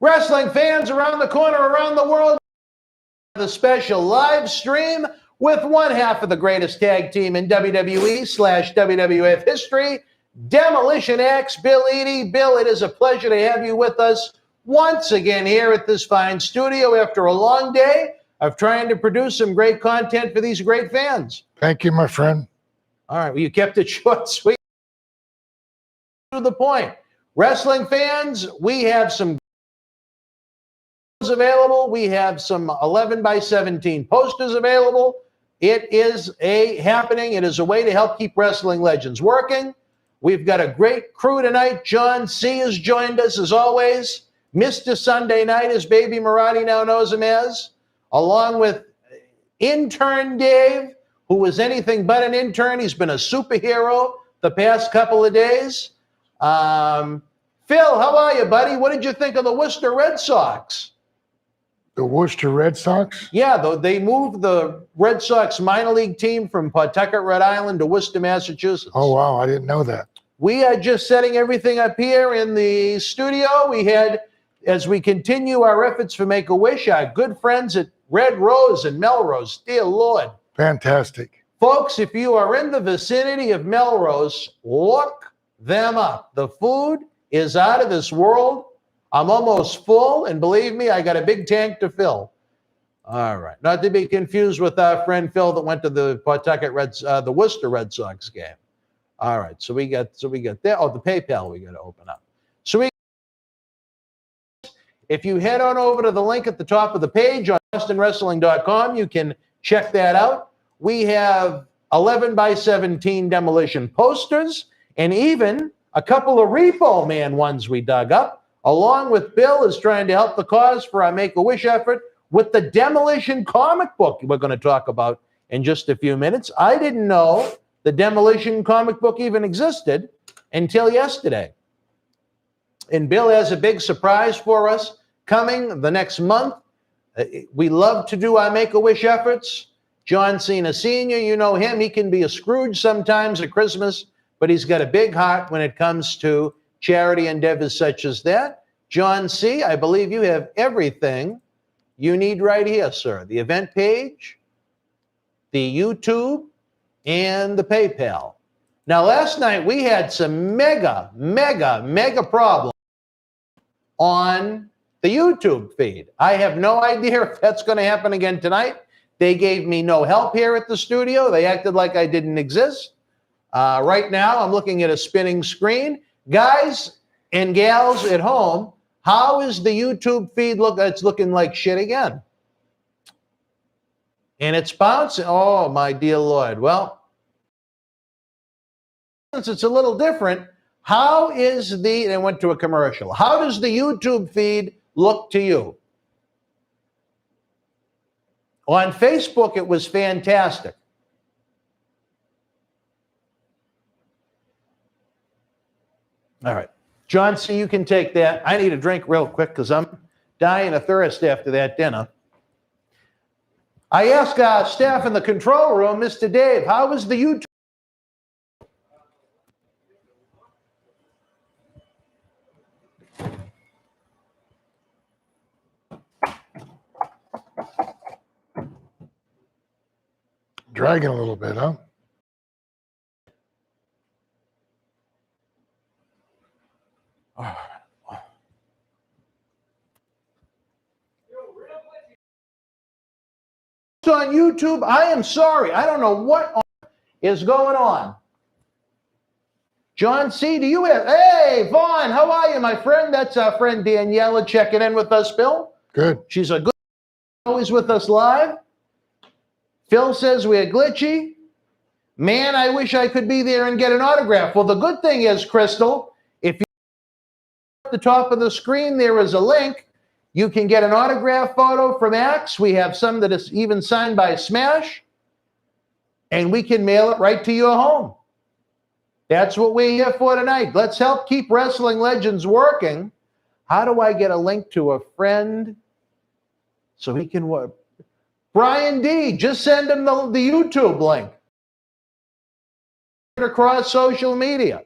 Wrestling fans around the corner, around the world, the special live stream with one half of the greatest tag team in WWE/WWF history, Demolition X, Bill Eadie. Bill, it is a pleasure to have you with us once again here at this fine studio after a long day of trying to produce some great content for these great fans. Thank you, my friend. All right, well, you kept it short, sweet, to the point. Wrestling fans, we have some available. We have some 11 by 17 posters available. It is happening. It is a way to help keep wrestling legends working. We've got a great crew tonight. John C. has joined us as always. Mr. Sunday Night, as Baby Marty now knows him as, along with intern Dave, who was anything but an intern. He's been a superhero the past couple of days. Phil, how are you, buddy? What did you think of the Worcester Red Sox? The Worcester Red Sox? Yeah, they moved the Red Sox minor league team from Pawtucket, Rhode Island to Worcester, Massachusetts. Oh, wow. I didn't know that. We are just setting everything up here in the studio. We had, as we continue our efforts for Make-A-Wish, our good friends at Red Rose and Melrose. Dear Lord. Fantastic. Folks, if you are in the vicinity of Melrose, look them up. The food is out of this world. I'm almost full, and believe me, I got a big tank to fill. All right. Not to be confused with our friend Phil that went to the the Worcester Red Sox game. All right. So we got that. Oh, the PayPal we got to open up. So if you head on over to the link at the top of the page on BostonWrestling.com, you can check that out. We have 11 by 17 Demolition posters and even a couple of Repo Man ones we dug up. Along with Bill is trying to help the cause for our Make-A-Wish effort with the Demolition comic book we're going to talk about in just a few minutes. I didn't know the Demolition comic book even existed until yesterday. And Bill has a big surprise for us coming the next month. We love to do our Make-A-Wish efforts. John Cena Sr., you know him. He can be a Scrooge sometimes at Christmas, but he's got a big heart when it comes to charity endeavors such as that. John C., I believe you have everything you need right here, sir. The event page, the YouTube, and the PayPal. Now, last night we had some mega problems on the YouTube feed. I have no idea if that's going to happen again tonight. They gave me no help here at the studio. They acted like I didn't exist. Right now, I'm looking at a spinning screen. Guys and gals at home, how is the YouTube feed look? It's looking like shit again. And it's bouncing. Oh, my dear Lord. Well, since it's a little different, how is they went to a commercial. How does the YouTube feed look to you? On Facebook, it was fantastic. All right. John C., you can take that. I need a drink real quick because I'm dying of thirst after that dinner. I asked our staff in the control room, Mr. Dave, how was the YouTube? Dragging a little bit, huh? On YouTube, I am sorry. I don't know what is going on. John C., do you have... Hey, Vaughn, how are you, my friend? That's our friend Daniela checking in with us, Bill. Good. She's a good... always with us live. Phil says we're glitchy. Man, I wish I could be there and get an autograph. Well, the good thing is, Crystal, if you at the top of the screen, there is a link. You can get an autograph photo from Axe. We have some that is even signed by Smash. And we can mail it right to your home. That's what we're here for tonight. Let's help keep wrestling legends working. How do I get a link to a friend so he can work? Brian D., just send him the YouTube link. Across social media.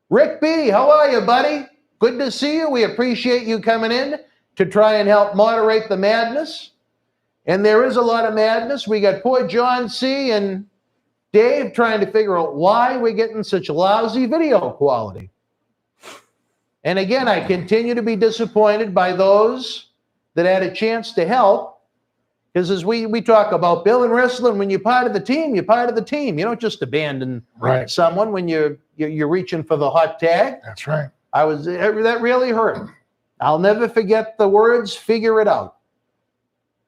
Rick B, how are you, buddy? Good to see you. We appreciate you coming in to try and help moderate the madness. And there is a lot of madness. We got poor John C. and Dave trying to figure out why we're getting such lousy video quality. And again, I continue to be disappointed by those that had a chance to help. Because as we talk about Bill and wrestling, when you're part of the team, you're part of the team. You don't just abandon someone when you're reaching for the hot tag. That's right. That really hurt. I'll never forget the words, figure it out.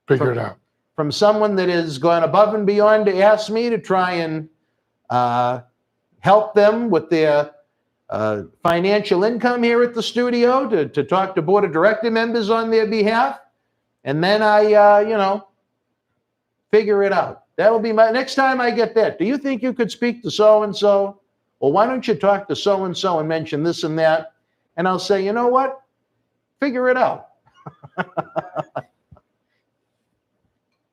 Figure it out. From someone that has gone above and beyond to ask me to try and help them with their financial income here at the studio, to talk to board of director members on their behalf. And then I, figure it out. That'll be my next time I get that. Do you think you could speak to so-and-so? Well, why don't you talk to so-and-so and mention this and that? And I'll say, you know what? Figure it out.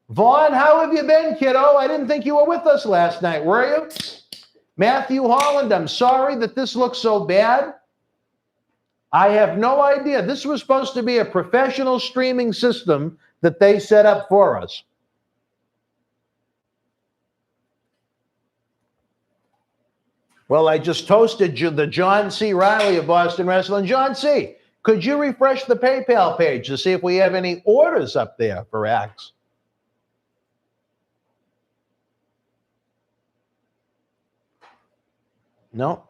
Vaughn, how have you been, kiddo? I didn't think you were with us last night, were you? Matthew Holland, I'm sorry that this looks so bad. I have no idea. This was supposed to be a professional streaming system that they set up for us. Well, I just toasted the John C. Riley of Boston Wrestling. John C., could you refresh the PayPal page to see if we have any orders up there for Axe? No.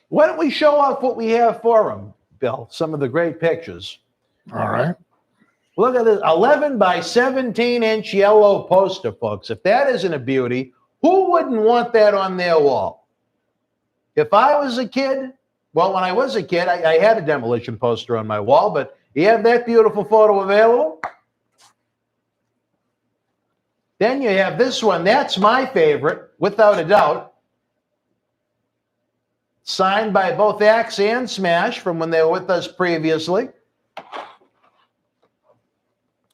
Why don't we show off what we have for him, Bill? Some of the great pictures. All right. Look at this 11 by 17-inch yellow poster, folks. If that isn't a beauty, who wouldn't want that on their wall? If I was a kid, well, when I was a kid, I had a Demolition poster on my wall, but you have that beautiful photo available. Then you have this one. That's my favorite, without a doubt. Signed by both Axe and Smash from when they were with us previously.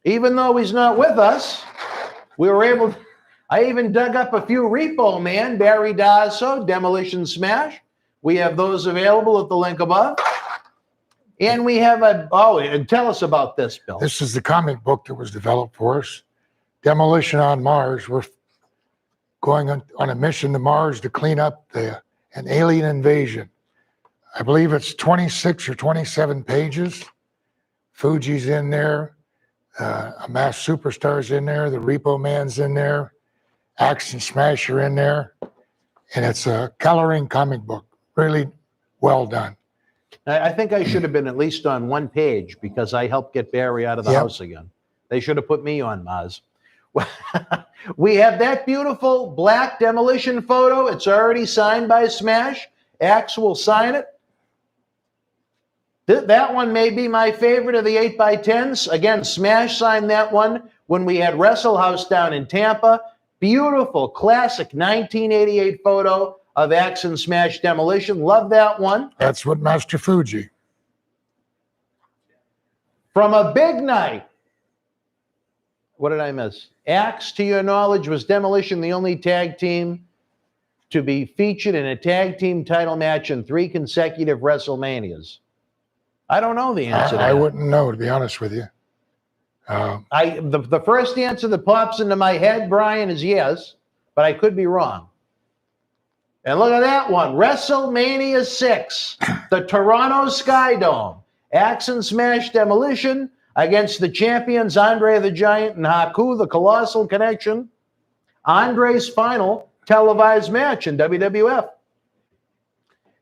Even though he's not with us, we were able to, I even dug up a few Repo Man, Barry Dasso, Demolition Smash. We have those available at the link above. And we have tell us about this, Bill. This is the comic book that was developed for us. Demolition on Mars. We're going on a mission to Mars to clean up an alien invasion. I believe it's 26 or 27 pages. Fuji's in there. A Masked Superstar's in there. The Repo Man's in there. Axe and Smash are in there. And it's a coloring comic book. Really well done. I think I should have been at least on one page because I helped get Barry out of the house again. They should have put me on Maz. We have that beautiful black Demolition photo. It's already signed by Smash. Axe will sign it. That one may be my favorite of the 8x10s. Again, Smash signed that one when we had Wrestle House down in Tampa. Beautiful, classic 1988 photo of Axe and Smash Demolition. Love that one. That's what Master Fuji. From a big night. What did I miss? Axe, to your knowledge, was Demolition the only tag team to be featured in a tag team title match in 3 consecutive WrestleManias? I don't know the answer to that. I wouldn't know, to be honest with you. The first answer that pops into my head, Brian, is yes, but I could be wrong. And look at that one. WrestleMania 6, the Toronto Sky Dome. Axe and Smash Demolition against the champions Andre the Giant and Haku, the Colossal Connection. Andre's final televised match in WWF.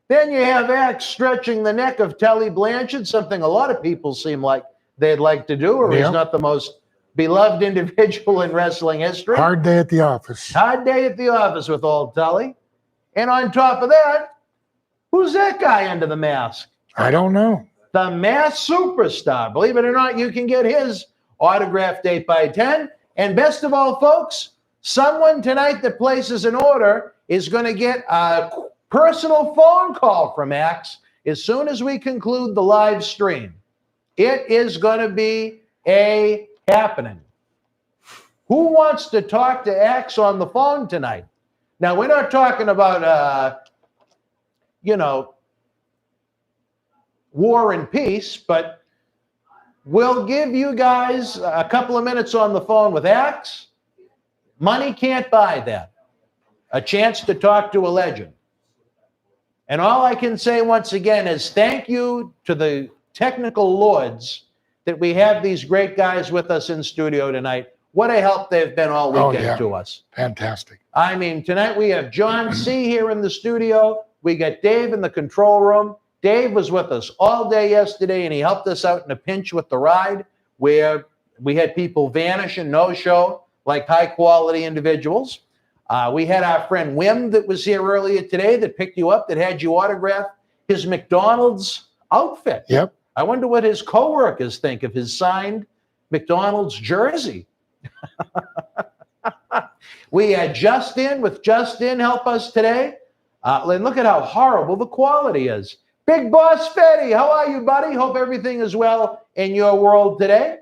Then you have Axe stretching the neck of Tully Blanchard, something a lot of people seem like they'd like to do, or he's not the most beloved individual in wrestling history. Hard day at the office. Hard day at the office with old Tully. And on top of that, who's that guy under the mask? I don't know. The Masked Superstar. Believe it or not, you can get his autographed 8x10. And best of all, folks, someone tonight that places an order is going to get a personal phone call from Axe as soon as we conclude the live stream. It is going to be a happening. Who wants to talk to Axe on the phone tonight? Now, we're not talking about, War and Peace, but we'll give you guys a couple of minutes on the phone with Axe. Money can't buy that. A chance to talk to a legend. And all I can say once again is thank you to the technical lords that we have these great guys with us in studio tonight. What a help they've been all weekend to us. Fantastic. I mean, tonight we have John C. here in the studio. We got Dave in the control room. Dave was with us all day yesterday, and he helped us out in a pinch with the ride where we had people vanish and no show like high-quality individuals. We had our friend Wim that was here earlier today that picked you up, that had you autograph his McDonald's outfit. Yep. I wonder what his coworkers think of his signed McDonald's jersey. We had Justin with Justin help us today. And look at how horrible the quality is. Big Boss Fetty, how are you, buddy? Hope everything is well in your world today.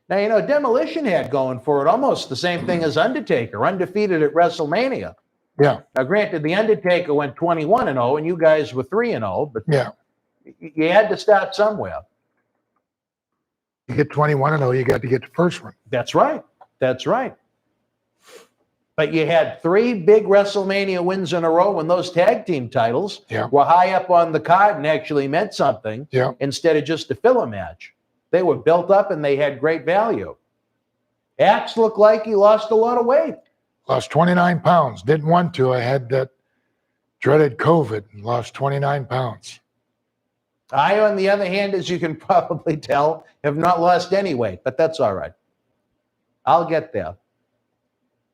Now, you know, Demolition had going for it almost the same thing as Undertaker, undefeated at WrestleMania. Yeah. Now, granted, the Undertaker went 21-0, and you guys were 3-0, but Yeah. You had to start somewhere. You get 21-0, you got to get the first one. That's right. That's right. But you had 3 big WrestleMania wins in a row when those tag team titles were high up on the card and actually meant something instead of just a filler match. They were built up and they had great value. Axe looked like he lost a lot of weight. Lost 29 pounds. Didn't want to. I had that dreaded COVID and lost 29 pounds. I, on the other hand, as you can probably tell, have not lost any weight, but that's all right. I'll get there.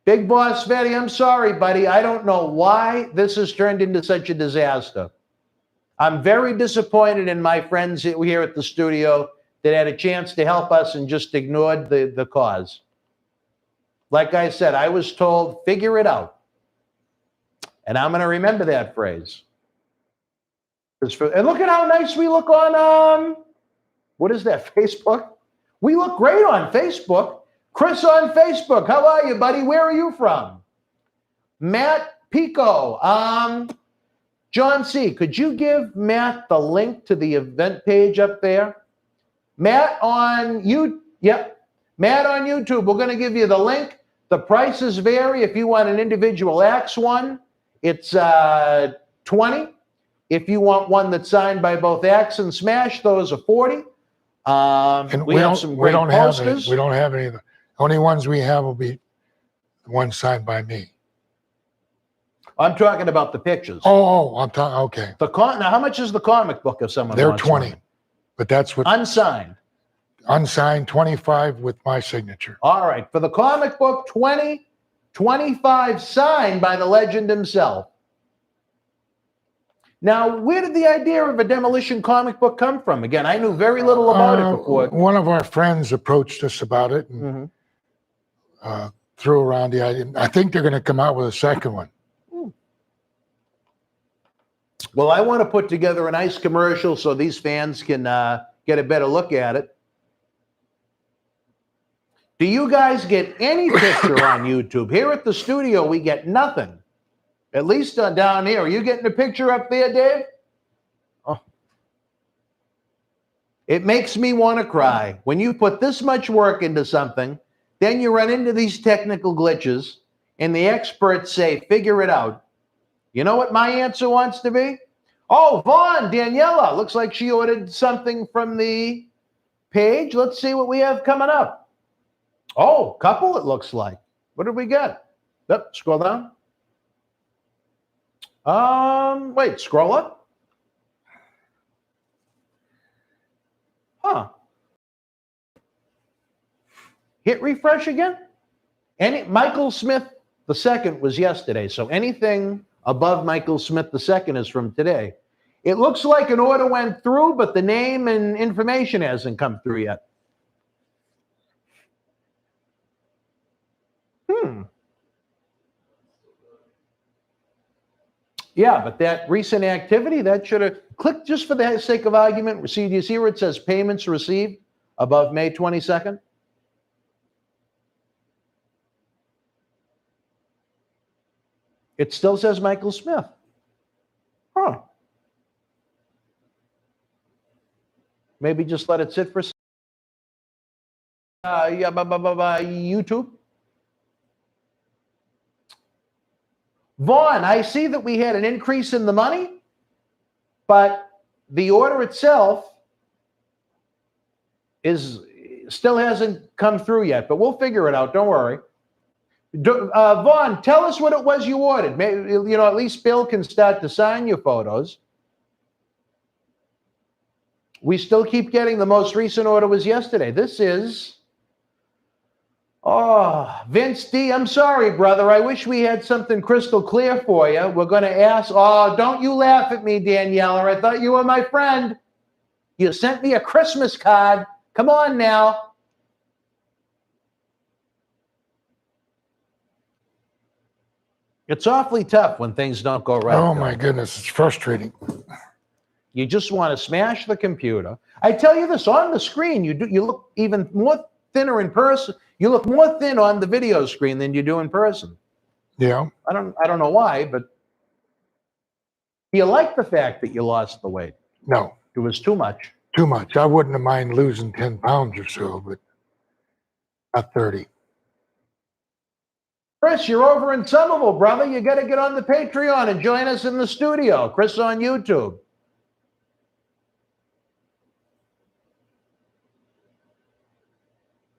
Big Boss Fetty, I'm sorry, buddy. I don't know why this has turned into such a disaster. I'm very disappointed in my friends here at the studio that had a chance to help us and just ignored the cause. Like I said, I was told, figure it out. And I'm going to remember that phrase. And look at how nice we look on, what is that, Facebook? We look great on Facebook. Chris on Facebook, how are you, buddy? Where are you from? Matt Pico. John C., could you give Matt the link to the event page up there? Matt on Matt on YouTube, we're going to give you the link. The prices vary. If you want an individual Axe one, it's $20. If you want one that's signed by both Axe and Smash, those are $40. And we have some great posters. We don't have any of the only ones we have will be the ones signed by me. I'm talking about the pictures. I'm talking, okay. Now, how much is the comic book if someone They're wants 20, one? but that's what Unsigned. Unsigned, 25 with my signature. All right. For the comic book, 20, 25 signed by the legend himself. Now, where did the idea of a Demolition comic book come from? Again, I knew very little about it before. One of our friends approached us about it and threw around the idea. I think they're going to come out with a second one. Well, I want to put together a nice commercial so these fans can get a better look at it. Do you guys get any picture on YouTube? Here at the studio, we get nothing. At least down here. Are you getting a picture up there, Dave? Oh. It makes me want to cry. When you put this much work into something, then you run into these technical glitches, and the experts say, figure it out. You know what my answer wants to be? Oh, Vaughn, Daniela. Looks like she ordered something from the page. Let's see what we have coming up. Oh, couple it looks like. What did we get? Yep, scroll down. Wait, scroll up. Huh. Hit refresh again. Michael Smith II was yesterday, so anything above Michael Smith II is from today. It looks like an order went through, but the name and information hasn't come through yet. Yeah, but that recent activity, that should have clicked just for the sake of argument. See, do you see where it says payments received above May 22nd? It still says Michael Smith. Huh. Maybe just let it sit for YouTube. Vaughn, I see that we had an increase in the money, but the order itself still hasn't come through yet, but we'll figure it out. Don't worry. Vaughn, tell us what it was you ordered. Maybe, at least Bill can start to sign your photos. We still keep getting the most recent order was yesterday. This is, Vince D. I'm sorry, brother. I wish we had something crystal clear for you. We're going to ask, don't you laugh at me, Daniela. I thought you were my friend. You sent me a Christmas card. Come on now. It's awfully tough when things don't go right. Oh, my goodness. It's frustrating. You just want to smash the computer. I tell you this, on the screen, you look even more thinner in person. You look more thin on the video screen than you do in person. Yeah. I don't know why, but do you like the fact that you lost the weight? No. It was too much. Too much. I wouldn't have mind losing 10 pounds or so, but not 30. Chris, you're over in Somerville, brother. You got to get on the Patreon and join us in the studio. Chris on YouTube.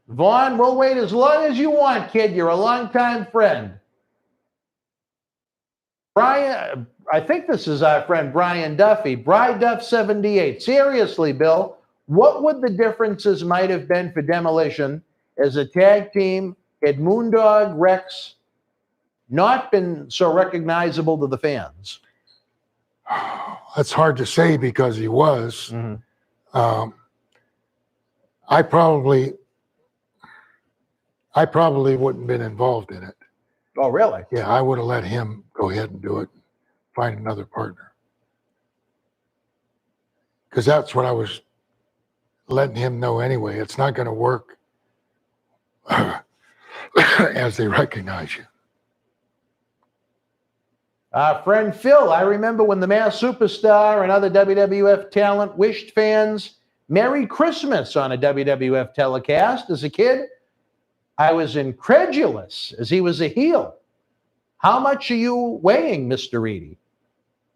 Vaughn, we'll wait as long as you want, kid. You're a longtime friend. Brian, I think this is our friend Brian Duffy. Duff 78. Seriously, Bill, what would the differences might have been for Demolition as a tag team had Moondog Rex not been so recognizable to the fans? That's hard to say because he was. Mm-hmm. I probably wouldn't have been involved in it. Oh, really? Yeah, I would have let him go ahead and do it, find another partner. Because that's what I was letting him know anyway. It's not going to work as they recognize you. Friend Phil, I remember when the Masked Superstar and other WWF talent wished fans Merry Christmas on a WWF telecast. As a kid, I was incredulous as he was a heel. How much are you weighing, Mr. Reedy?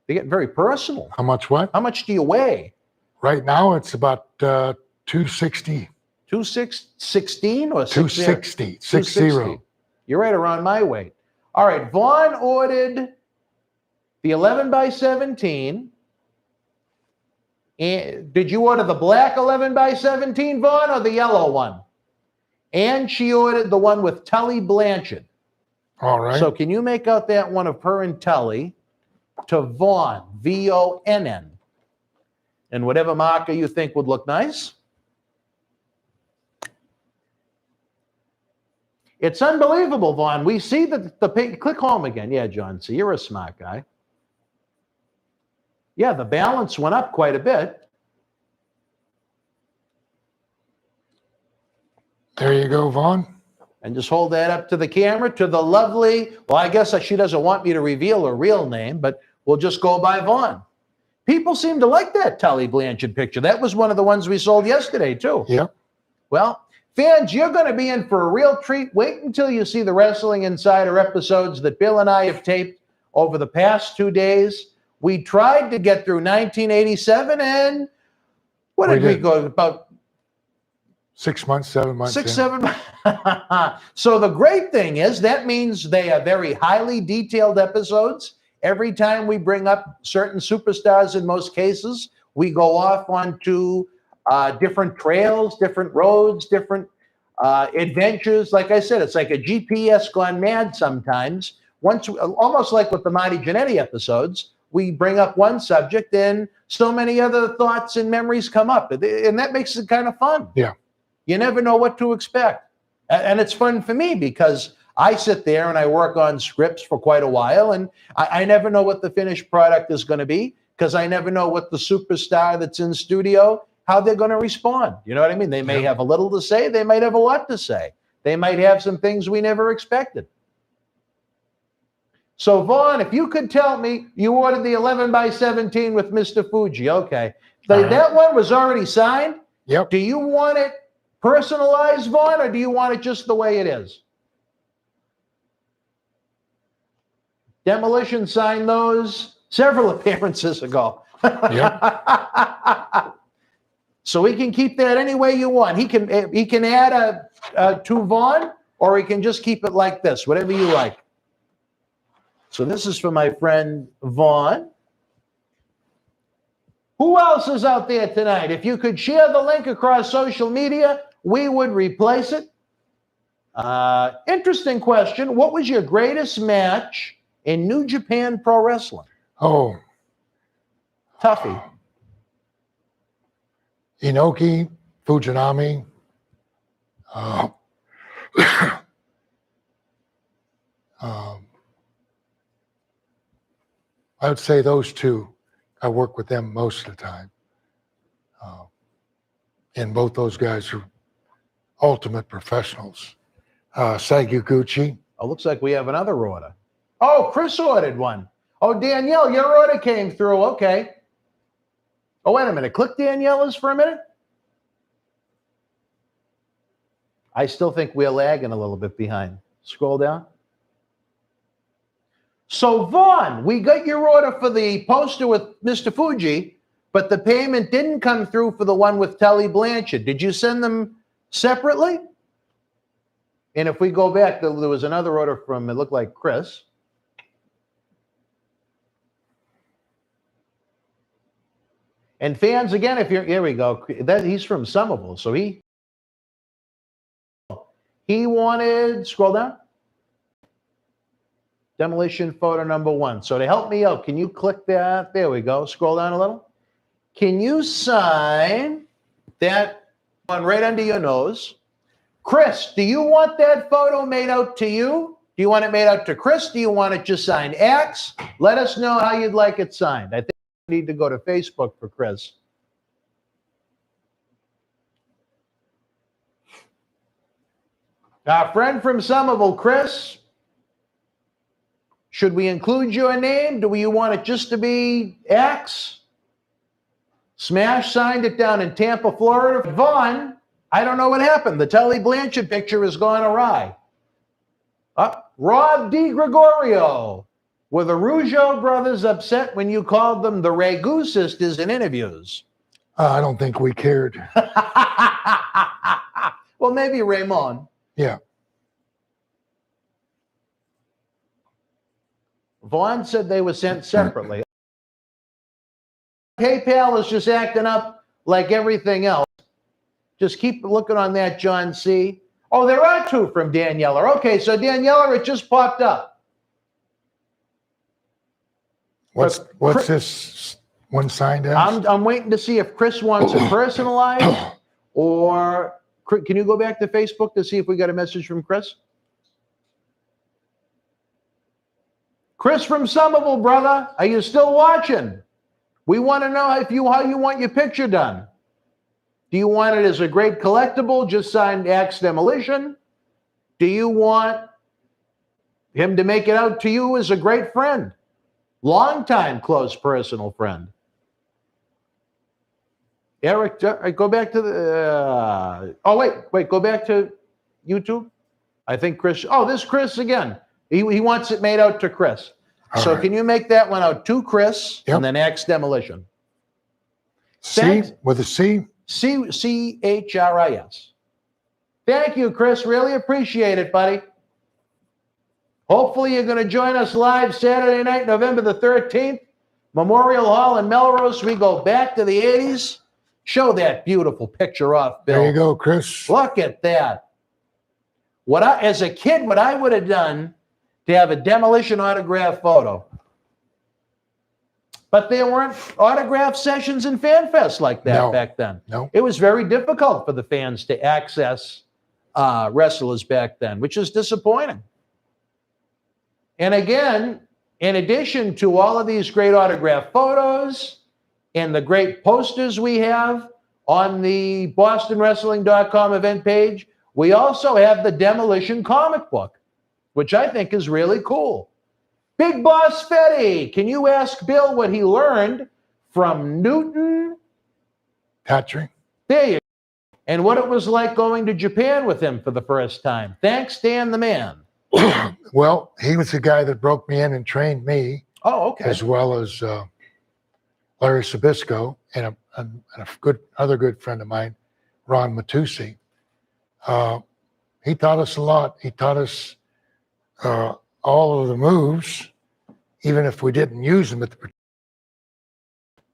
They get very personal. How much what? How much do you weigh? Right now, it's about 260. 216 or 260. 60. You're right around my weight. All right, Vaughn ordered the 11x17. And did you order the black 11x17, Vaughn, or the yellow one? And she ordered the one with Tully Blanchard. All right. So can you make out that one of her and Tully to Vaughn, Vonn, and whatever marker you think would look nice? It's unbelievable, Vaughn. We see that click home again. Yeah, John, so you're a smart guy. Yeah, the balance went up quite a bit. There you go, Vaughn. And just hold that up to the camera, to the lovely, well, I guess she doesn't want me to reveal her real name, but we'll just go by Vaughn. People seem to like that Tully Blanchard picture. That was one of the ones we sold yesterday, too. Yep. Well, fans, you're going to be in for a real treat. Wait until you see the Wrestling Insider episodes that Bill and I have taped over the past 2 days. We tried to get through 1987, and what did we go about? 6 months, 7 months. 6, 7 months. So the great thing is that means they are very highly detailed episodes. Every time we bring up certain superstars, in most cases, we go off onto different trails, different roads, different adventures. Like I said, it's like a GPS gone mad sometimes. Almost like with the Marty Jannetty episodes, we bring up one subject and so many other thoughts and memories come up. And that makes it kind of fun. Yeah. You never know what to expect. And it's fun for me because I sit there and I work on scripts for quite a while, and I never know what the finished product is going to be because I never know what the superstar that's in studio, how they're going to respond. You know what I mean? They may have a little to say. They might have a lot to say. They might have some things we never expected. So, Vaughn, if you could tell me, you ordered the 11 by 17 with Mr. Fuji. Okay. That one was already signed? Yep. Do you want it personalized, Vaughn, or do you want it just the way it is? Demolition signed those several appearances ago. Yep. So we can keep that any way you want. He can add a to Vaughn, or he can just keep it like this, whatever you like. So this is for my friend Vaughn. Who else is out there tonight? If you could share the link across social media, we would replace it. Interesting question. What was your greatest match in New Japan Pro Wrestling? Oh. Tuffy. Inoki, Fujinami. I would say those two. I work with them most of the time. And both those guys are ultimate professionals. Saguguchi. Oh, looks like we have another order. Oh, Chris ordered one. Oh, Danielle, your order came through. Okay. Oh, wait a minute. Click Daniela's for a minute. I still think we're lagging a little bit behind. Scroll down. So, Vaughn, we got your order for the poster with Mr. Fuji, but the payment didn't come through for the one with Tully Blanchard. Did you send them separately? And if we go back, there was another order from, it looked like Chris. And fans, again, if you're, here we go. He's from Somerville, so he wanted, scroll down. Demolition photo number 1. So to help me out, can you click that? There we go. Scroll down a little. Can you sign that one right under your nose? Chris, do you want that photo made out to you? Do you want it made out to Chris? Do you want it just signed X? Let us know how you'd like it signed. I think we need to go to Facebook for Chris. Our friend from Somerville, Chris. Should we include your name? Do you want it just to be X? Smash signed it down in Tampa, Florida. Vaughn, I don't know what happened. The Tully Blanchard picture has gone awry. Rob DiGregorio. Were the Rougeau brothers upset when you called them the Ragu sisters in interviews? I don't think we cared. Well, maybe Raymond. Yeah. Vaughn said they were sent separately. PayPal is just acting up like everything else. Just keep looking on that, John C. Oh, there are 2 from Daniela. Okay, so Daniela, it just popped up. What's this one signed as? I'm waiting to see if Chris wants it personalized, or can you go back to Facebook to see if we got a message from Chris? Chris from Somerville, brother, are you still watching? We want to know how you want your picture done. Do you want it as a great collectible, just signed Axe Demolition? Do you want him to make it out to you as a great friend? Longtime close personal friend. Eric, go back to the, go back to YouTube. I think Chris, this Chris again. He wants it made out to Chris. So can you make that one out to Chris, and then Axe Demolition? C with a C? C-H-R-I-S. Thank you, Chris. Really appreciate it, buddy. Hopefully you're going to join us live Saturday night, November the 13th, Memorial Hall in Melrose. We go back to the 80s. Show that beautiful picture off, Bill. There you go, Chris. Look at that. As a kid, what I would have done to have a Demolition autograph photo. But there weren't autograph sessions in Fanfest like that back then. No. It was very difficult for the fans to access wrestlers back then, which is disappointing. And again, in addition to all of these great autograph photos and the great posters we have on the BostonWrestling.com event page, we also have the Demolition comic book, which I think is really cool. Big Boss Fetty, can you ask Bill what he learned from Newton? Tatching. There you go. And what it was like going to Japan with him for the first time. Thanks, Dan the man. Well, he was the guy that broke me in and trained me, Oh, okay. as well as Larry Sabisco and a other good friend of mine, Ron Matusi. He taught us a lot. He taught us all of the moves, even if we didn't use them at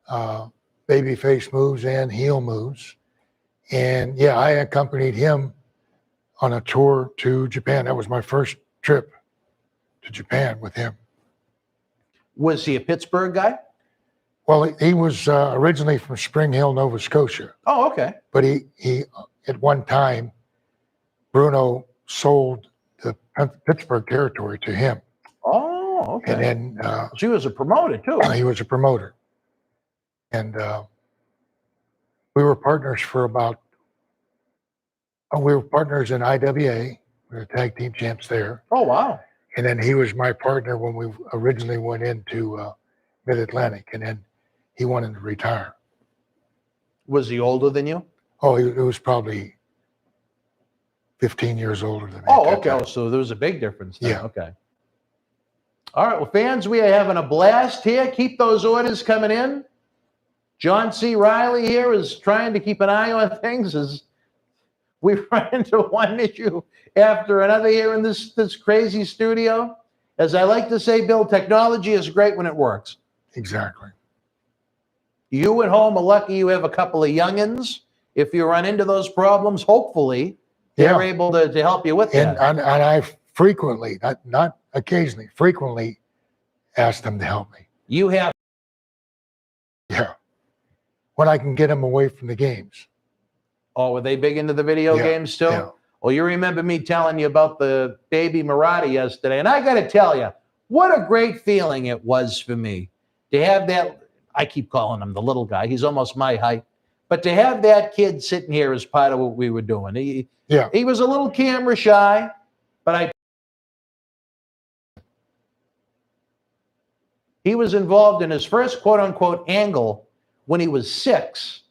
the baby face moves and heel moves. And yeah, I accompanied him on a tour to Japan. That was my first trip to Japan with him. Was he a Pittsburgh guy? Well, he was originally from Spring Hill, Nova Scotia. Oh, okay. But he at one time, Bruno sold the Pittsburgh territory to him. Oh, okay. And then she was a promoter too. He was a promoter. And we were partners for we were partners in IWA. We were tag team champs there. Oh, wow. And then he was my partner when we originally went into Mid-Atlantic. And then he wanted to retire. Was he older than you? Oh, he was probably 15 years older than me. Oh, okay. Oh, so there was a big difference then. Yeah. Okay. All right. Well, fans, we are having a blast here. Keep those orders coming in. John C. Riley here is trying to keep an eye on things as we run into one issue after another here in this crazy studio. As I like to say, Bill, technology is great when it works. Exactly. You at home are lucky you have a couple of youngins. If you run into those problems, hopefully they're able to help you with that. And I frequently, not occasionally, frequently ask them to help me. You have. Yeah. When I can get them away from the games. Oh, were they big into the video games too? Yeah. Well, you remember me telling you about the baby Marty yesterday. And I got to tell you, what a great feeling it was for me to have that. I keep calling him the little guy. He's almost my height. But to have that kid sitting here as part of what we were doing. He was a little camera shy, but he was involved in his first quote unquote angle when he was 6,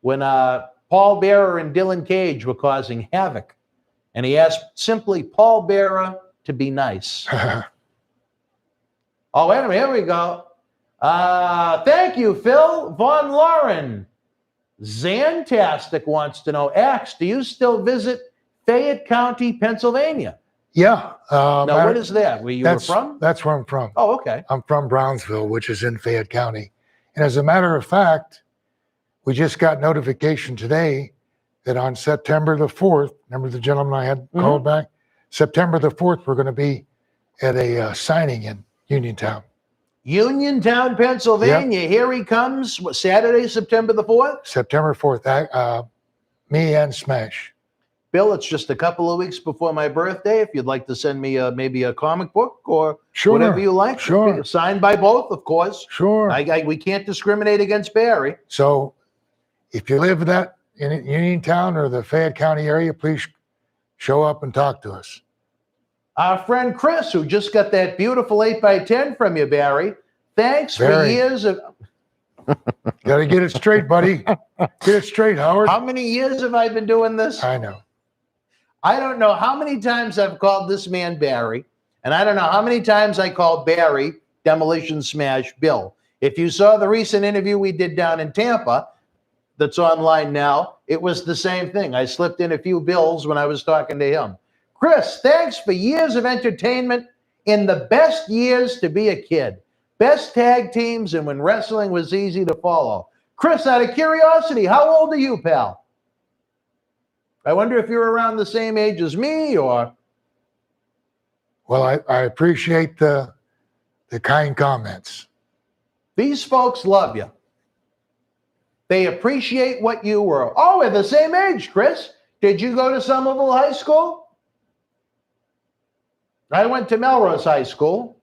when Paul Bearer and Dylan Cage were causing havoc. And he asked simply Paul Bearer to be nice. Oh, wait a minute, here we go. Thank you, Phil. Von Lauren. Zantastic wants to know, Axe, do you still visit Fayette County, Pennsylvania? Yeah. Now, what is that? Where you were from? That's where I'm from. Oh, okay. I'm from Brownsville, which is in Fayette County. And as a matter of fact, we just got notification today that on September the 4th, remember the gentleman I had called back? September the 4th, we're going to be at a signing in Uniontown. Uniontown, Pennsylvania. Yep. Here he comes. What, Saturday, September the 4th? September 4th. Me and Smash. Bill, it's just a couple of weeks before my birthday. If you'd like to send me maybe a comic book or whatever you like. Sure. Signed by both, of course. Sure. We can't discriminate against Barry. So if you live in Uniontown or the Fayette County area, please show up and talk to us. Our friend Chris, who just got that beautiful 8x10 from you, Barry. Thanks for years of... Got to get it straight, buddy. Get it straight, Howard. How many years have I been doing this? I know. I don't know how many times I've called this man Barry, and I don't know how many times I called Barry Demolition Smash Bill. If you saw the recent interview we did down in Tampa, that's online now, it was the same thing. I slipped in a few Bills when I was talking to him. Chris, thanks for years of entertainment in the best years to be a kid. Best tag teams and when wrestling was easy to follow. Chris, out of curiosity, how old are you, pal? I wonder if you're around the same age as me or... Well, I appreciate the kind comments. These folks love you. They appreciate what you were. Oh, we're the same age, Chris. Did you go to Somerville High School? I went to Melrose High School.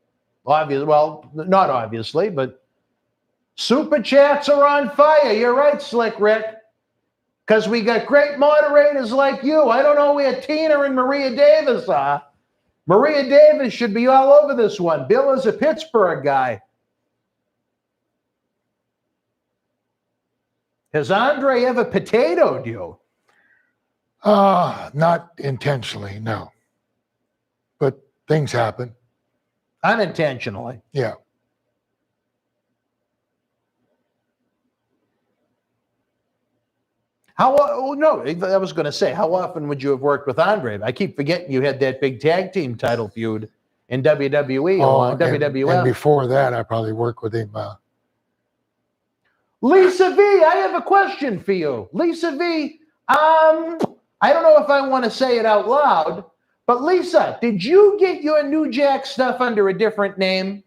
Well, not obviously, but super chats are on fire. You're right, Slick Rick. Because we got great moderators like you. I don't know where Tina and Maria Davis are, Maria Davis should be all over this one. Bill is a Pittsburgh guy. Has Andre ever potatoed you? Not intentionally, no. But things happen. Unintentionally. Yeah. No, I was going to say, how often would you have worked with Andre? I keep forgetting you had that big tag team title feud in WWE along WWF. And before that, I probably worked with him. Lisa V, I have a question for you. Lisa V, I don't know if I want to say it out loud, but Lisa, did you get your New Jack stuff under a different name?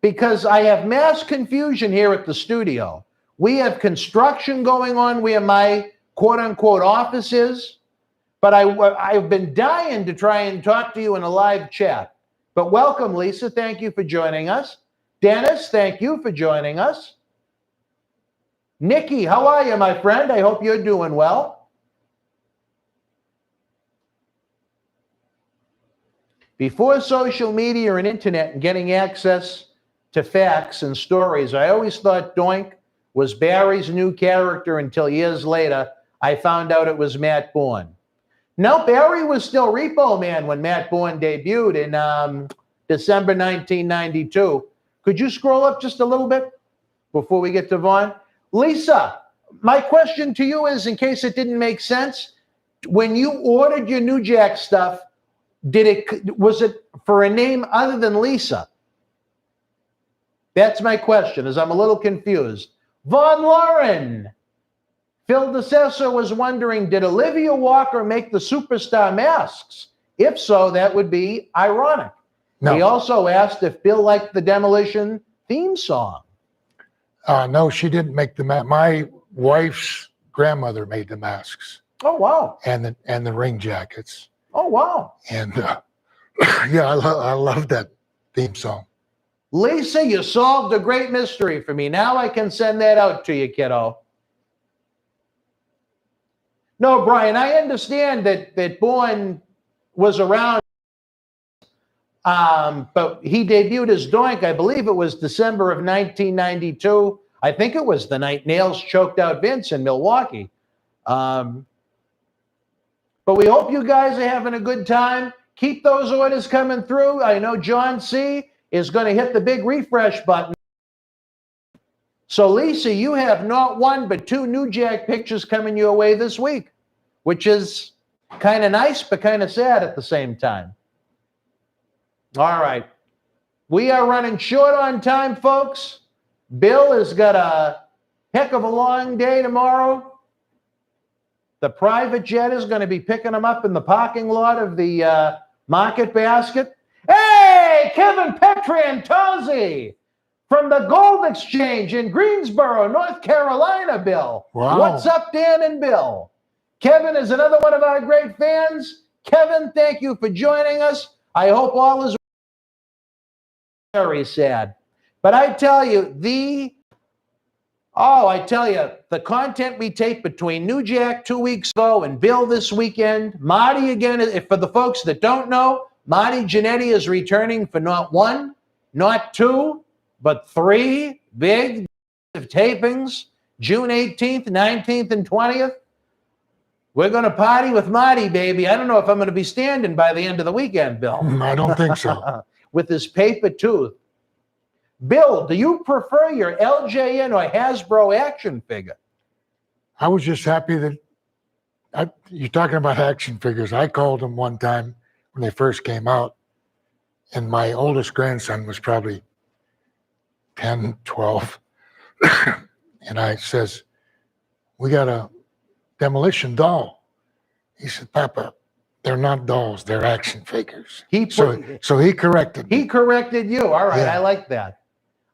Because I have mass confusion here at the studio. We have construction going on where my quote-unquote office is, but I've been dying to try and talk to you in a live chat. But welcome, Lisa. Thank you for joining us. Dennis, thank you for joining us. Nikki, how are you, my friend? I hope you're doing well. Before social media and internet and getting access to facts and stories, I always thought Doink was Barry's new character until years later, I found out it was Matt Bourne. No, Barry was still Repo Man when Matt Bourne debuted in December 1992. Could you scroll up just a little bit before we get to Vaughn? Lisa, my question to you is, in case it didn't make sense, when you ordered your New Jack stuff, was it for a name other than Lisa? That's my question, as I'm a little confused. Von Lauren. Phil DeCessor was wondering, did Olivia Walker make the superstar masks? If so, that would be ironic. No. He also asked if Bill liked the Demolition theme song. No, she didn't make the mask. My wife's grandmother made the masks. Oh, wow. And the ring jackets. Oh, wow. And yeah, I love that theme song. Lisa, you solved a great mystery for me. Now I can send that out to you, kiddo. No, Brian, I understand that Bourne was around, but he debuted as Doink, I believe it was December of 1992. I think it was the night Nails choked out Vince in Milwaukee. But we hope you guys are having a good time. Keep those orders coming through. I know John C. is going to hit the big refresh button. So, Lisa, you have not one but two New Jack pictures coming your way this week, which is kind of nice but kind of sad at the same time. All right. We are running short on time, folks. Bill has got a heck of a long day tomorrow. The private jet is going to be picking him up in the parking lot of the Market Basket. Hey, Kevin Petrantozzi from the Gold Exchange in Greensboro, North Carolina, Bill. Wow. What's up, Dan and Bill? Kevin is another one of our great fans. Kevin, thank you for joining us. I hope all is very sad. But I tell you, the content we taped between New Jack 2 weeks ago and Bill this weekend, Marty again, for the folks that don't know, Marty Jannetty is returning for not one, not two, but three big tapings, June 18th, 19th, and 20th. We're going to party with Marty, baby. I don't know if I'm going to be standing by the end of the weekend, Bill. I don't think so. With his paper tooth. Bill, do you prefer your LJN or Hasbro action figure? I was just happy that you're talking about action figures. I called them one time when they first came out, and my oldest grandson was probably 10, 12. And I says, we got a Demolition doll. He said, Papa, they're not dolls, they're action figures. So he corrected me. He corrected you. All right, Yeah. I like that.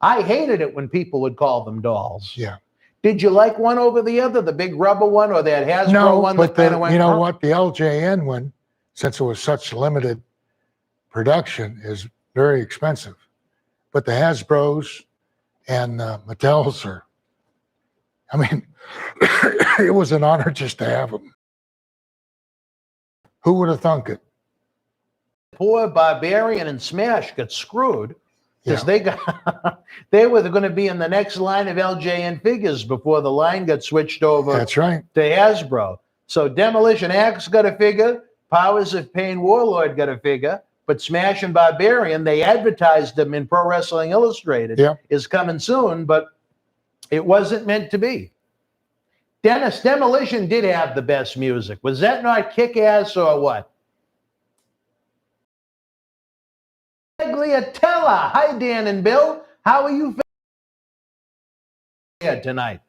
I hated it when people would call them dolls. Yeah. Did you like one over the other, the big rubber one or that Hasbro No, one but that kind of went? you know what? The LJN one, since it was such limited production, is very expensive. But the Hasbros and Mattels are, I mean, it was an honor just to have them. Who would have thunk it? poor Barbarian and Smash got screwed because Yeah. they were going to be in the next line of LJN figures before the line got switched over That's right. to Hasbro. So Demolition Axe got a figure, Powers of Pain Warlord got a figure, but Smash and Barbarian, they advertised them in Pro Wrestling Illustrated, is coming soon, but it wasn't meant to be. Dennis, Demolition did have the best music. Was that not Kick-Ass or what? Tagliatella. Hi, Dan and Bill. How are you here tonight?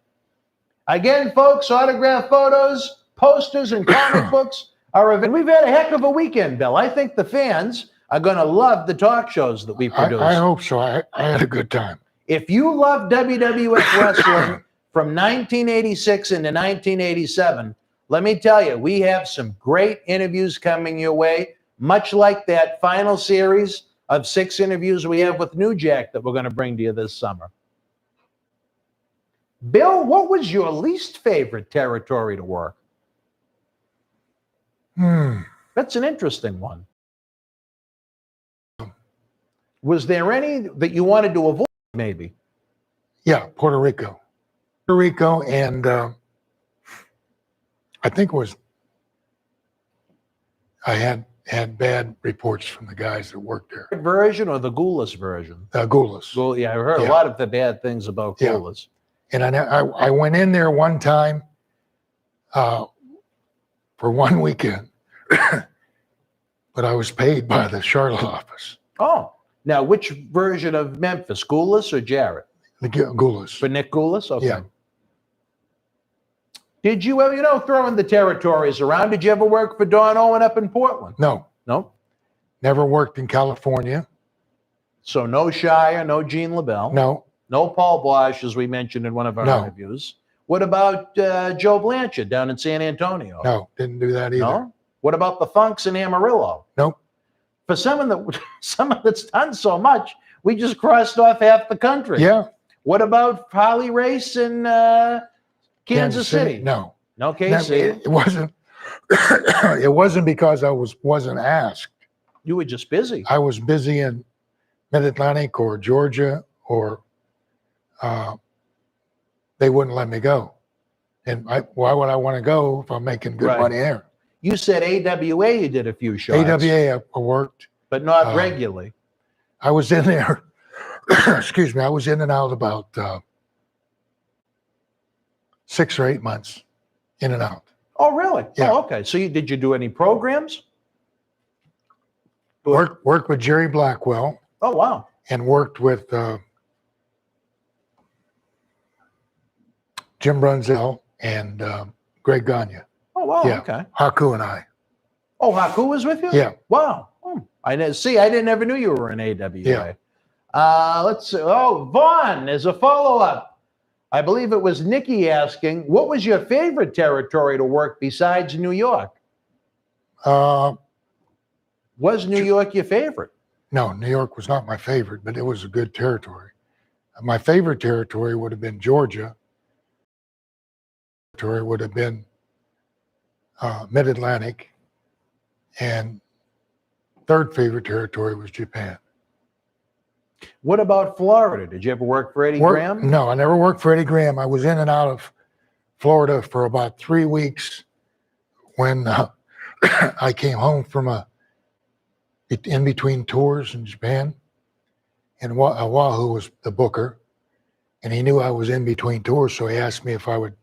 Again, folks, autograph photos, posters, and comic books are available. We've had a heck of a weekend, Bill. I think the fans are going to love the talk shows that we produce. I hope so. I had a good time. If you love WWF wrestling from 1986 into 1987, let me tell you, we have some great interviews coming your way, much like that final series of 6 interviews we have with New Jack that we're going to bring to you this summer. Bill, what was your least favorite territory to work? That's an interesting one. Was there any that you wanted to avoid, maybe? Yeah, Puerto Rico. Puerto Rico, and I think it was, I had bad reports from the guys that worked there. Version or the Goulas version? Goulas. Yeah, I heard a lot of the bad things about Goulas. And I went in there one time for one weekend, but I was paid by the Charlotte office. Oh, now which version of Memphis, Goulas or Jarrett? The Goulas. For Nick Goulas? Okay. Yeah. Did you ever, throwing the territories around, did you ever work for Don Owen up in Portland? No. No? Never worked in California. So no Shire, no Gene LaBelle? No. No Paul Bosch, as we mentioned in one of our interviews. What about Joe Blanchard down in San Antonio? No, didn't do that either. No? What about the Funks in Amarillo? Nope. For someone that's done so much, we just crossed off half the country. Yeah. What about Harley Race in Kansas City? No. No KC? It wasn't. It wasn't because I wasn't asked. You were just busy. I was busy in Mid-Atlantic or Georgia, or they wouldn't let me go. And why would I want to go if I'm making good money there? You said AWA you did a few shows. AWA I worked. But not regularly. I was in there, excuse me, I was in and out about 6 or 8 months, in and out. Oh, really? Yeah. Oh, okay. So did you do any programs? Worked with Jerry Blackwell. Oh, wow. And worked with Jim Brunzell and Greg Gagne. Oh, wow. Yeah. Okay. Haku and I. Oh, Haku was with you? Yeah. Wow. Oh, I never knew you were in AWA. Yeah. Let's see. Oh, Vaughn, as a follow-up. I believe it was Nikki asking, what was your favorite territory to work besides New York? Was New York your favorite? No, New York was not my favorite, but it was a good territory. My favorite territory would have been Georgia. Territory would have been Mid-Atlantic. And third favorite territory was Japan. What about Florida? Did you ever work for Eddie Graham? No, I never worked for Eddie Graham. I was in and out of Florida for about 3 weeks when I came home from in between tours in Japan. And Wahoo was the booker, and he knew I was in between tours, so he asked me if I would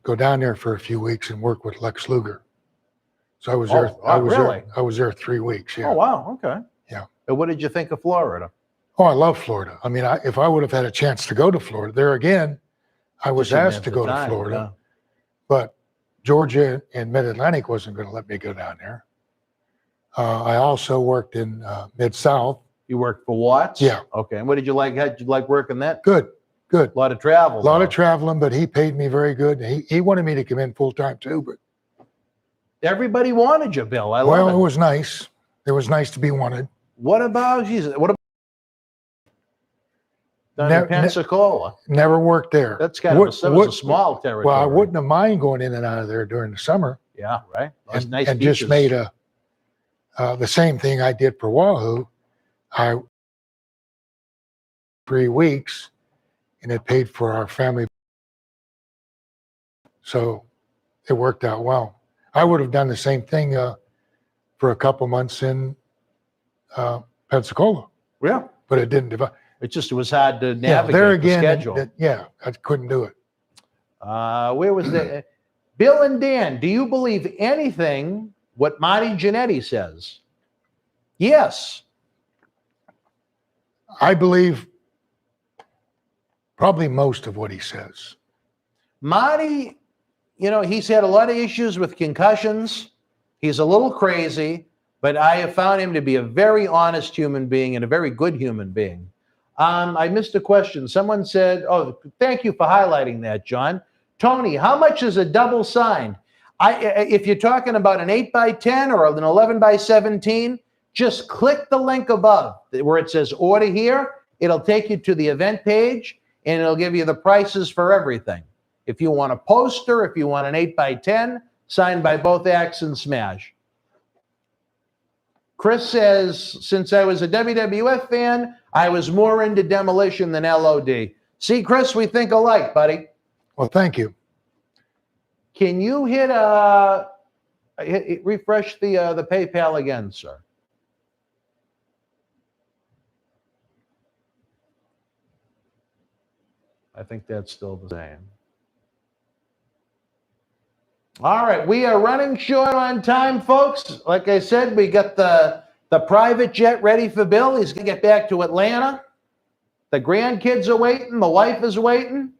go down there for a few weeks and work with Lex Luger. So I was there. I was there 3 weeks. Yeah. Oh, wow. Okay. Yeah. And what did you think of Florida? Oh, I love Florida. I mean, if I would have had a chance to go to Florida, there again, I was asked to go to Florida, but Georgia and Mid-Atlantic wasn't going to let me go down there. I also worked in Mid-South. You worked for Watts? Yeah. Okay. And what did you like? How did you like working that? Good. A lot of travel. A lot of traveling, but he paid me very good. He wanted me to come in full time too, but everybody wanted you, Bill. I love it. Well, it was nice. It was nice to be wanted. What about down in Pensacola? Never worked there. That's kind of a small territory. Well, I wouldn't have mind going in and out of there during the summer. Yeah, right. And just made a The same thing I did for Wahoo. I 3 weeks, and it paid for our family. So it worked out well. I would have done the same thing for a couple months in Pensacola, Yeah. but it didn't develop. It was hard to Yeah, navigate there the again, schedule. I couldn't do it. Where was the Bill and Dan? Do you believe anything what Marty Jannetty says? Yes. I believe probably most of what he says. Marty, he's had a lot of issues with concussions. He's a little crazy, but I have found him to be a very honest human being and a very good human being. I missed a question. Someone said, oh, thank you for highlighting that, John. Tony, how much is a double signed? If you're talking about an 8x10 or an 11x17, just click the link above where it says order here. It'll take you to the event page, and it'll give you the prices for everything. If you want a poster, if you want an 8x10, signed by both Axe and Smash. Chris says, since I was a WWF fan, I was more into Demolition than LOD. See, Chris, we think alike, buddy. Well, thank you. Can you refresh the PayPal again, sir? I think that's still the same. All right, we are running short on time, folks. Like I said, we got the private jet ready for Bill. He's going to get back to Atlanta. The grandkids are waiting. The wife is waiting.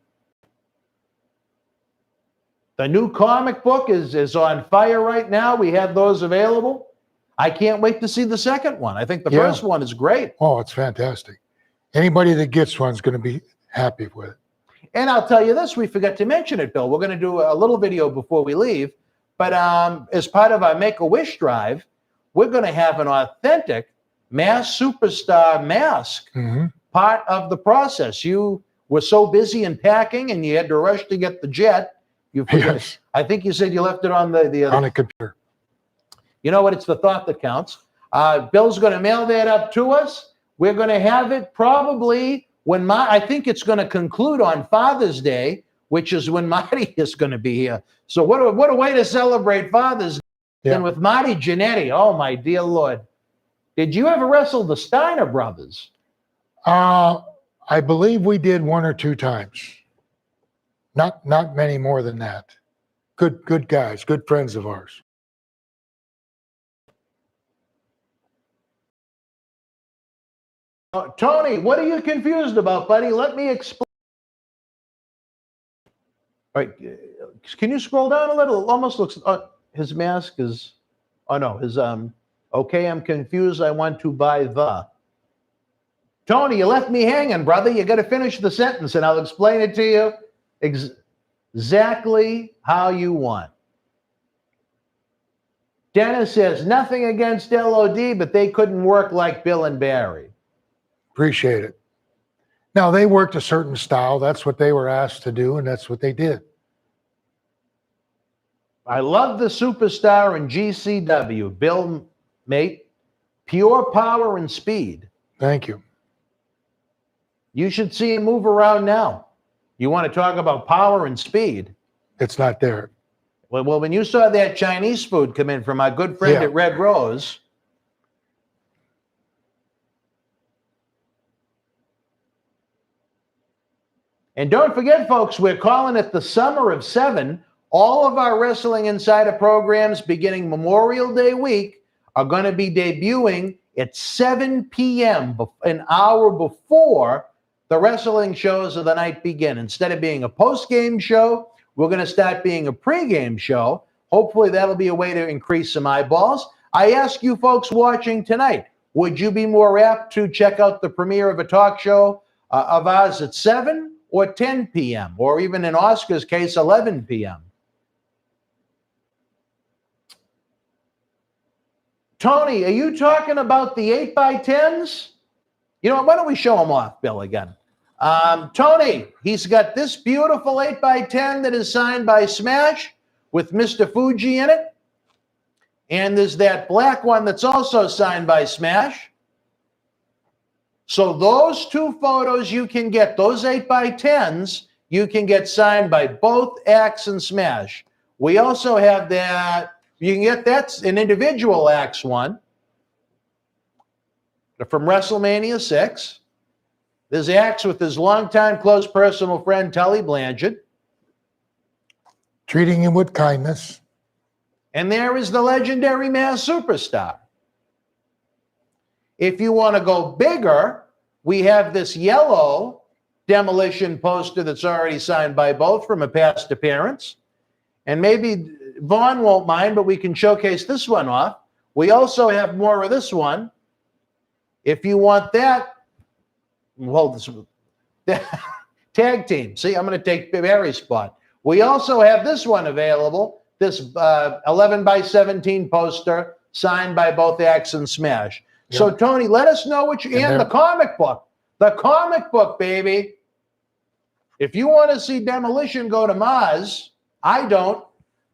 The new comic book is on fire right now. We have those available. I can't wait to see the second one. I think the first one is great. Oh, it's fantastic. Anybody that gets one is going to be happy with it. And I'll tell you this, we forgot to mention it, Bill. We're going to do a little video before we leave. But as part of our Make-A-Wish drive, we're going to have an authentic Mask Superstar mask part of the process. You were so busy in packing and you had to rush to get the jet. You forgot. Yes. I think you said you left it on the on a computer. You know what? It's the thought that counts. Bill's going to mail that up to us. We're going to have it probably when I think it's going to conclude on Father's Day, which is when Marty is going to be here. So what a way to celebrate Father's Day than with Marty Jannetty. Oh, my dear Lord. Did you ever wrestle the Steiner brothers? I believe we did 1 or 2 times. Not many more than that. Good guys, good friends of ours. Tony, what are you confused about, buddy? Let me explain. All right, can you scroll down a little? It almost looks, his mask is, oh no, his, okay, I'm confused. I want to buy the. Tony, you left me hanging, brother. You got to finish the sentence and I'll explain it to you exactly how you want. Dennis says, nothing against LOD, but they couldn't work like Bill and Barry. Appreciate it. Now, they worked a certain style. That's what they were asked to do, and that's what they did. I love the Superstar in GCW. Bill, mate, pure power and speed. Thank you. You should see him move around now. You want to talk about power and speed? It's not there. Well, when you saw that Chinese food come in from our good friend at Red Rose, and don't forget, folks, we're calling it the Summer of 7. All of our Wrestling Insider programs beginning Memorial Day week are going to be debuting at 7 p.m., an hour before the wrestling shows of the night begin. Instead of being a post-game show, we're going to start being a pre-game show. Hopefully that'll be a way to increase some eyeballs. I ask you folks watching tonight, would you be more apt to check out the premiere of a talk show of ours at 7 or 10 p.m., or even in Oscar's case, 11 p.m.? Tony, are you talking about the 8x10s? You know what? Why don't we show them off, Bill, again? Tony, he's got this beautiful 8x10 that is signed by Smash with Mr. Fuji in it. And there's that black one that's also signed by Smash. So those two photos you can get, those 8x10s, you can get signed by both Axe and Smash. We also have that, you can get that's an individual Axe one from Wrestlemania 6. There's Axe with his longtime close personal friend, Tully Blanchard. Treating him with kindness. And there is the legendary Mass Superstar. If you want to go bigger, we have this yellow Demolition poster that's already signed by both from a past appearance. And maybe Vaughn won't mind, but we can showcase this one off. We also have more of this one. If you want that, hold this tag team. See, I'm going to take Barry's spot. We also have this one available, this 11x17 poster signed by both Axe and Smash. Yep. So, Tony, let us know what you, and the comic book. The comic book, baby. If you want to see Demolition go to Mars, I don't,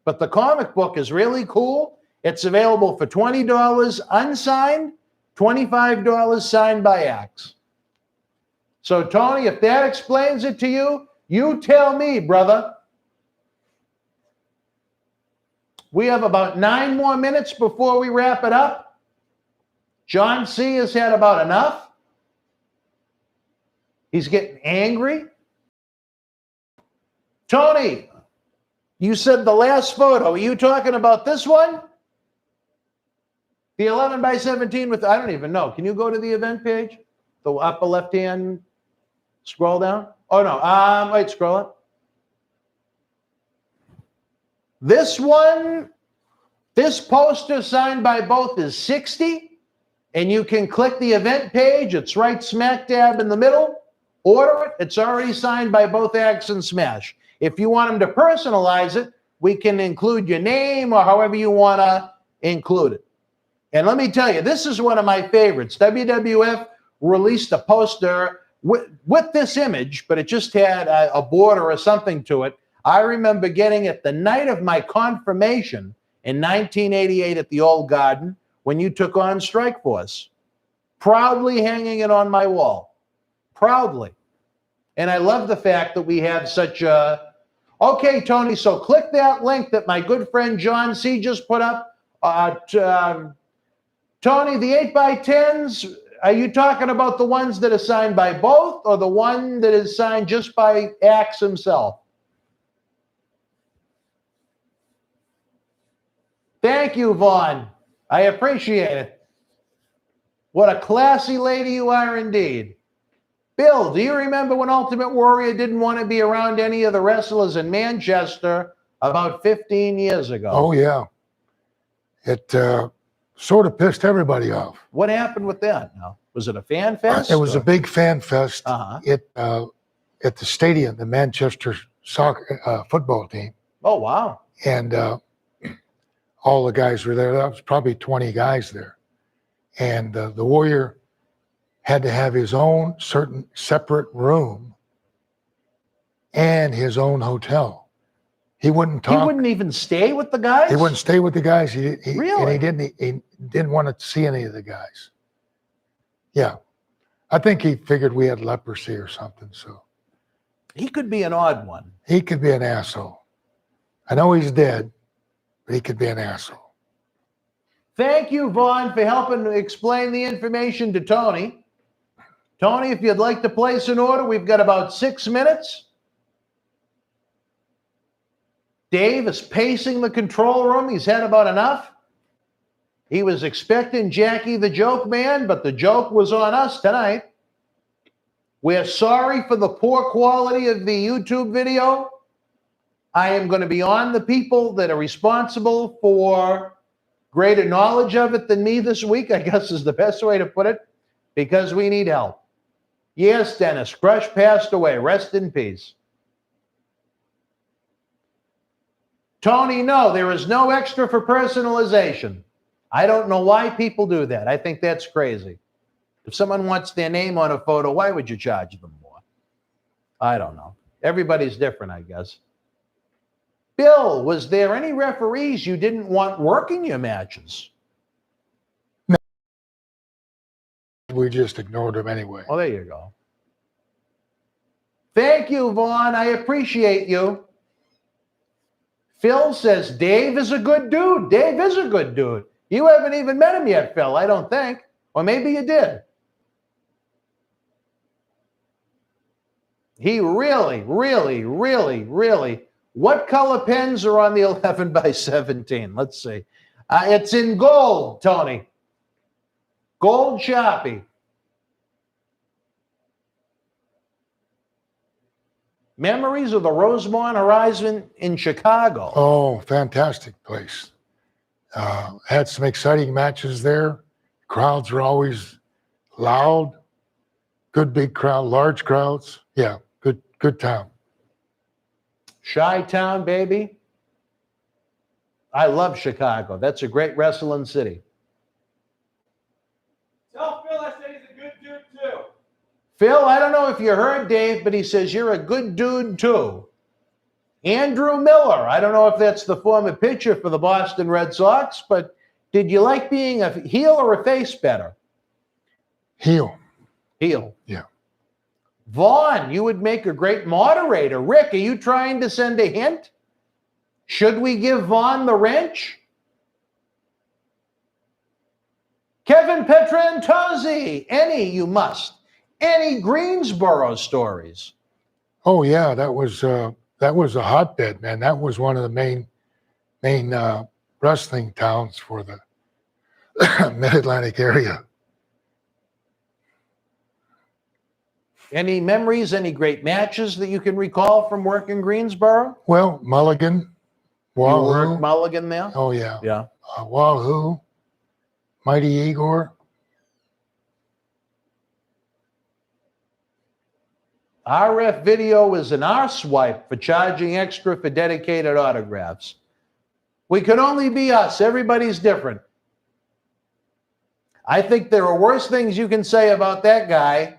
but the comic book is really cool. It's available for $20 unsigned, $25 signed by Axe. So, Tony, if that explains it to you, you tell me, brother. We have about 9 more minutes before we wrap it up. John C. has had about enough. He's getting angry. Tony, you said the last photo. Are you talking about this one? The 11x17 with, I don't even know. Can you go to the event page? The upper left-hand, scroll down. Oh, no. Wait, scroll up. This one, this poster signed by both is $60, and you can click the event page. It's right smack dab in the middle. Order it. It's already signed by both Axe and Smash. If you want them to personalize it, we can include your name or however you want to include it. And let me tell you, this is one of my favorites. WWF released a poster with this image, but it just had a border or something to it. I remember getting it the night of my confirmation in 1988 at the Old Garden when you took on Strikeforce. Proudly hanging it on my wall. Proudly. And I love the fact that we have such a... Okay, Tony, so click that link that my good friend John C. just put up. Tony, the 8x10s, are you talking about the ones that are signed by both or the one that is signed just by Axe himself? Thank you, Vaughn. I appreciate it. What a classy lady you are indeed. Bill, do you remember when Ultimate Warrior didn't want to be around any of the wrestlers in Manchester about 15 years ago? Oh, yeah. It sort of pissed everybody off. What happened with that? No. Was it a fan fest? It was a big fan fest at the stadium, the Manchester soccer football team. Oh, wow. And all the guys were there. That was probably 20 guys there. And the Warrior had to have his own certain separate room and his own hotel. He wouldn't talk. He wouldn't even stay with the guys? He wouldn't stay with the guys. Really? And he didn't want to see any of the guys. Yeah. I think he figured we had leprosy or something. So he could be an odd one. He could be an asshole. I know he's dead, but he could be an asshole. Thank you, Vaughn, for helping explain the information to Tony. Tony, if you'd like to place an order, we've got about 6 minutes. Dave is pacing the control room. He's had about enough. He was expecting Jackie the Joke Man, but the joke was on us tonight. We're sorry for the poor quality of the YouTube video. I am going to be on the people that are responsible for greater knowledge of it than me this week, I guess is the best way to put it, because we need help. Yes, Dennis, Crush passed away. Rest in peace. Tony, no, there is no extra for personalization. I don't know why people do that. I think that's crazy. If someone wants their name on a photo, why would you charge them more? I don't know. Everybody's different, I guess. Bill, was there any referees you didn't want working your matches? We just ignored them anyway. Well, there you go. Thank you, Vaughn. I appreciate you. Phil says Dave is a good dude. Dave is a good dude. You haven't even met him yet, Phil, I don't think. Or maybe you did. He really, really, really, really. What color pens are on the 11 by 17? Let's see. It's in gold, Tony. Gold Sharpie. Memories of the Rosemont Horizon in Chicago. Oh, fantastic place. Had some exciting matches there. Crowds were always loud. Good big crowd, large crowds. Yeah, good town. Chi-Town, baby. I love Chicago. That's a great wrestling city. Tell Phil I said he's a good dude too. Phil, I don't know if you heard Dave, but he says you're a good dude too. Andrew Miller, I don't know if that's the former pitcher for the Boston Red Sox, but did you like being a heel or a face better? Heel. Heel. Yeah. Vaughn, you would make a great moderator. Rick, are you trying to send a hint? Should we give Vaughn the wrench? Kevin Petrantozzi, you must. Any Greensboro stories? Oh yeah, that was a hotbed, man. That was one of the main wrestling towns for the Mid-Atlantic area. Any memories, any great matches that you can recall from work in Greensboro? Well, Mulligan, You worked Wahoo. Mulligan there? Oh yeah, Yeah. Wahoo, Mighty Igor. RF Video is an R-swipe for charging extra for dedicated autographs. We can only be us. Everybody's different. I think there are worse things you can say about that guy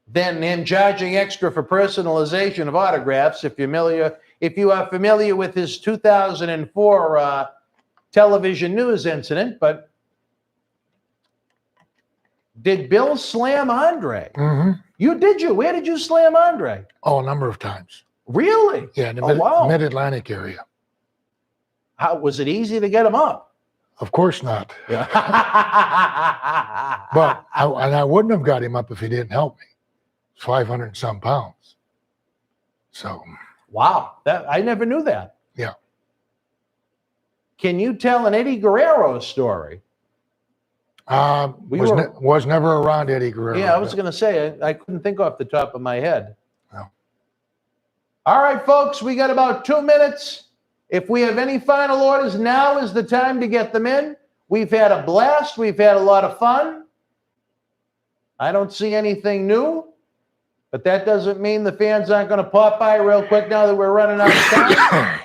than him charging extra for personalization of autographs. If you are familiar with his 2004 television news incident, but did Bill slam Andre? Mm-hmm. Where did you slam Andre? Oh, a number of times. Really? Yeah, in the wow. Mid-Atlantic area. How was it easy to get him up? Of course not. Yeah. But I wouldn't have got him up if he didn't help me. 500 and some pounds. So. Wow, I never knew that. Yeah. Can you tell an Eddie Guerrero story? Was never around Eddie Guerrero. Yeah, I was going to say, I couldn't think off the top of my head. No. All right, folks, we got about 2 minutes. If we have any final orders, now is the time to get them in. We've had a blast. We've had a lot of fun. I don't see anything new, but that doesn't mean the fans aren't going to pop by real quick now that we're running out of time.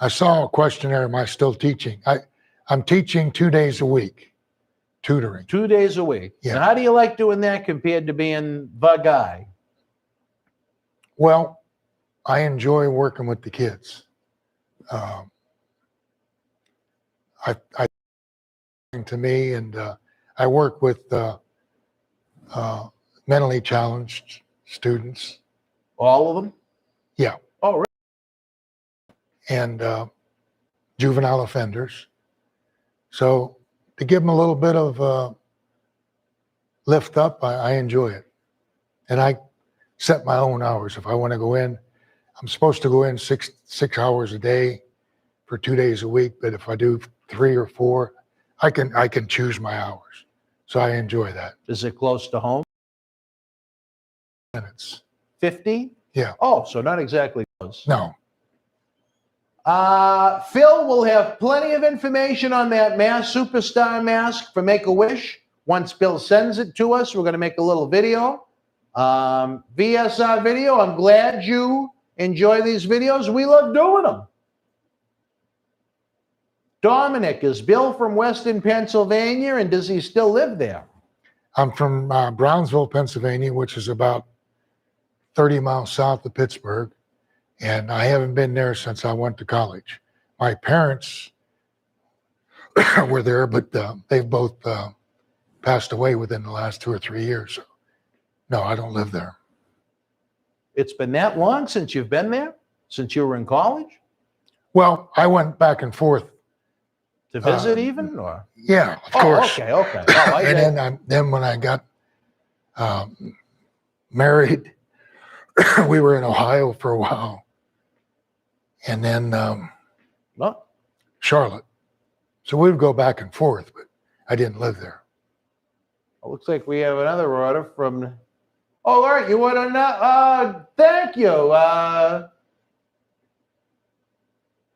I saw a questionnaire. Am I still teaching? I'm teaching 2 days a week, tutoring. 2 days a week. Yeah. And how do you like doing that compared to being the guy? Well, I enjoy working with the kids. To me, and I work with mentally challenged students. All of them? Yeah. Oh, really? And juvenile offenders. So to give them a little bit of lift up, I enjoy it. And I set my own hours. If I want to go in, I'm supposed to go in six hours a day for 2 days a week. But if I do 3 or 4, I can choose my hours. So I enjoy that. Is it close to home? Minutes. 50? Yeah. Oh, so not exactly close. No. Phil will have plenty of information on that superstar mask for Make-A-Wish. Once Bill sends it to us, we're going to make a little video. VSR video, I'm glad you enjoy these videos. We love doing them. Dominic, is Bill from Weston, Pennsylvania, and does he still live there? I'm from Brownsville, Pennsylvania, which is about 30 miles south of Pittsburgh. And I haven't been there since I went to college. My parents were there, but they've both passed away within the last 2 or 3 years. So, no, I don't live there. It's been that long since you've been there? Since you were in college? Well, I went back and forth. To visit even? Or? Yeah, of course. Okay. Oh, I And get then when I got married, we were in Ohio for a while. And then well, Charlotte. So we would go back and forth, but I didn't live there. it looks like we have another order from... Oh, all right. You want to know? Thank you.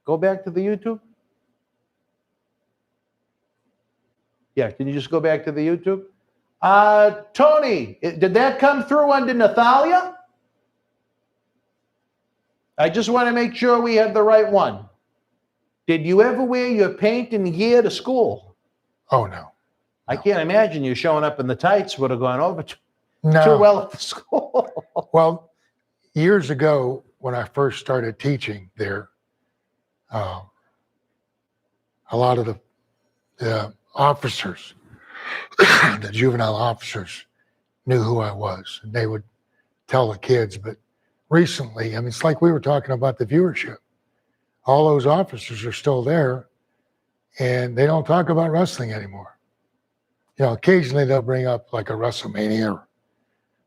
Go back to the YouTube. Yeah, can you just go back to the YouTube? Tony, did that come through under Nathalia? I just want to make sure we have the right one. Did you ever wear your painting gear to school? Oh, no. I can't imagine you showing up in the tights would have gone over too No. well at the school. Well, years ago, when I first started teaching there, a lot of the officers, the juvenile officers, knew who I was, and they would tell the kids. But recently, I mean, it's like we were talking about the viewership. All those officers are still there, and they don't talk about wrestling anymore. You know, occasionally they'll bring up like a Wrestlemania.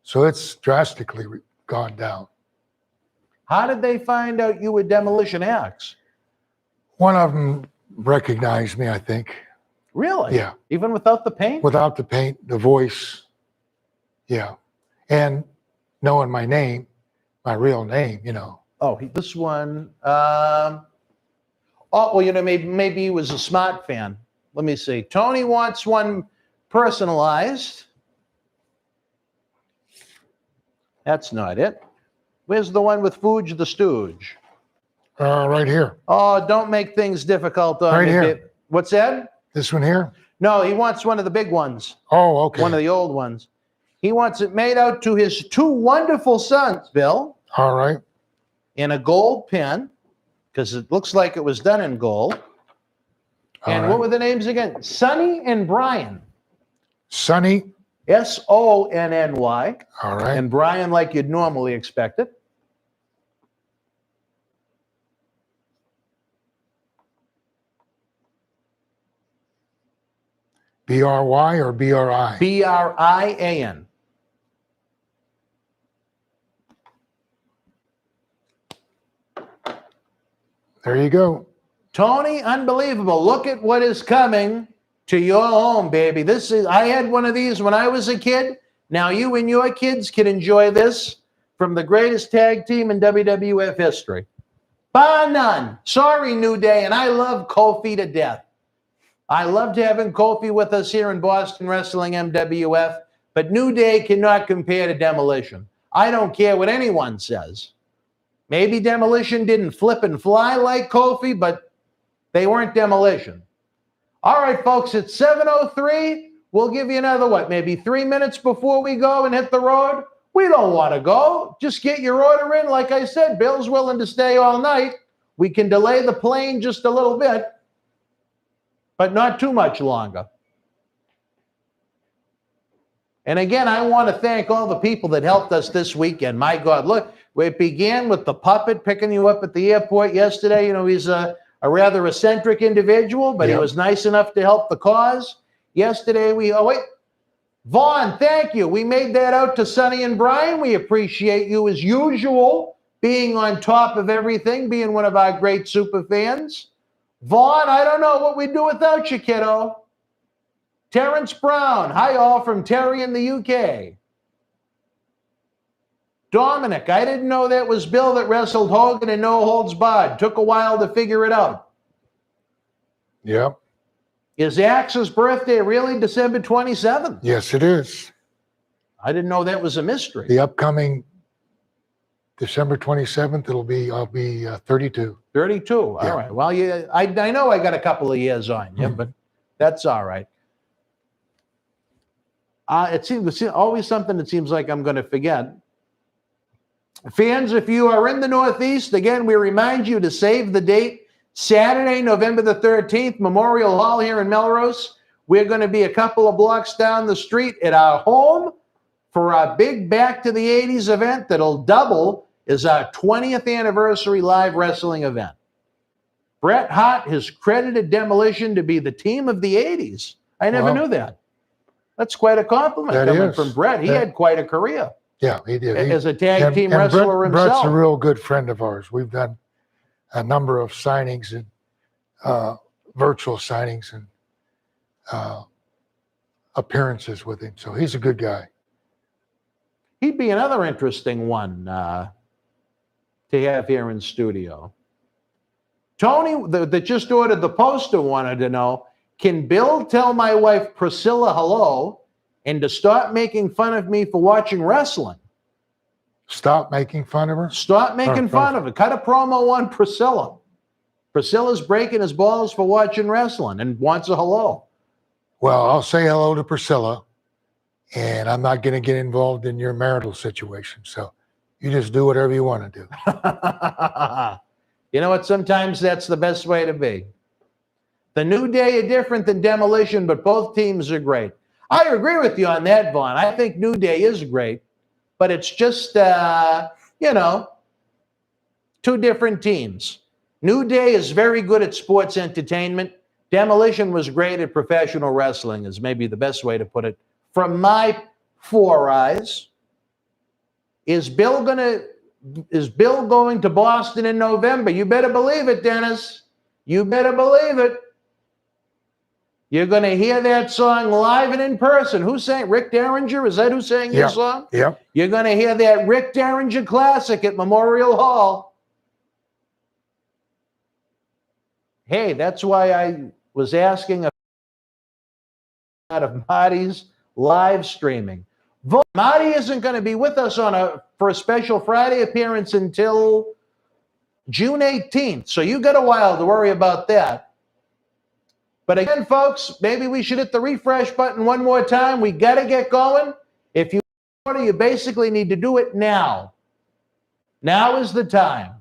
So it's drastically gone down. How did they find out you were Demolition Axe? One of them recognized me, I think. Really? Yeah. Even without the paint? Without the paint, the voice. Yeah. And knowing my name, my real name, you know. Oh, this one. Oh, well, you know, maybe he was a smart fan. Let me see. Tony wants one personalized. That's not it. Where's the one with Fuge the Stooge? Right here. Oh, don't make things difficult on Right me. here. What's that? This one here? No, he wants one of the big ones. Oh, okay. One of the old ones. He wants it made out to his two wonderful sons, Bill, All right. in a gold pin, because it looks like it was done in gold. And All what right. were the names again? Sonny and Brian. Sonny. Sonny. All right. And Brian like you'd normally expect it. B-R-Y or B-R-I? Brian. There you go. Tony, unbelievable. Look at what is coming to your home, baby. I had one of these when I was a kid. Now you and your kids can enjoy this from the greatest tag team in WWF history. Bar none. Sorry, New Day, and I love Kofi to death. I loved having Kofi with us here in Boston Wrestling MWF, but New Day cannot compare to Demolition. I don't care what anyone says. Maybe Demolition didn't flip and fly like Kofi, but they weren't Demolition. All right, folks, it's 7:03. We'll give you another, maybe 3 minutes before we go and hit the road? We don't want to go. Just get your order in. Like I said, Bill's willing to stay all night. We can delay the plane just a little bit, but not too much longer. And again, I want to thank all the people that helped us this weekend. My God, look, it began with the puppet picking you up at the airport yesterday. You know, he's a rather eccentric individual, but he was nice enough to help the cause. Yesterday, Vaughn, thank you. We made that out to Sonny and Brian. We appreciate you as usual, being on top of everything, being one of our great super fans. Vaughn, I don't know what we'd do without you, kiddo. Terrence Brown, hi all from Terry in the UK. Dominic, I didn't know that was Bill that wrestled Hogan in No Holds Barred. Took a while to figure it out. Yep. Is Axe's birthday really December 27th? Yes, it is. I didn't know that was a mystery. The upcoming December 27th, I'll be 32. 32. Yeah. All right. Well, I know I got a couple of years on you, but that's all right. It seems always something that seems like I'm going to forget. Fans, if you are in the Northeast, again, we remind you to save the date. Saturday, November the 13th, Memorial Hall here in Melrose. We're going to be a couple of blocks down the street at our home for our big Back to the 80s event that'll double as our 20th anniversary live wrestling event. Bret Hart has credited Demolition to be the team of the 80s. I never knew that. That's quite a compliment coming from Bret. He had quite a career. Yeah, he did. As a tag team wrestler himself. Bret's a real good friend of ours. We've done a number of signings and virtual signings and appearances with him. So he's a good guy. He'd be another interesting one to have here in studio. Tony, that just ordered the poster, wanted to know, can Bill tell my wife Priscilla hello and to stop making fun of me for watching wrestling? Stop making fun of her? Stop making fun of her. Cut a promo on Priscilla. Priscilla's breaking his balls for watching wrestling and wants a hello. Well, I'll say hello to Priscilla, and I'm not going to get involved in your marital situation. So you just do whatever you want to do. You know what? Sometimes that's the best way to be. The New Day are different than Demolition, but both teams are great. I agree with you on that, Vaughn. I think New Day is great, but it's just, two different teams. New Day is very good at sports entertainment. Demolition was great at professional wrestling, is maybe the best way to put it. From my four eyes, is Bill going to Boston in November? You better believe it, Dennis. You better believe it. You're going to hear that song live and in person. Who sang? Rick Derringer? Is that who sang your song? Yep. You're going to hear that Rick Derringer classic at Memorial Hall. Hey, that's why I was asking out of Marty's live streaming. Marty isn't going to be with us for a special Friday appearance until June 18th. So you got a while to worry about that. But again, folks, maybe we should hit the refresh button one more time. We got to get going. If you order, you basically need to do it now. Now is the time.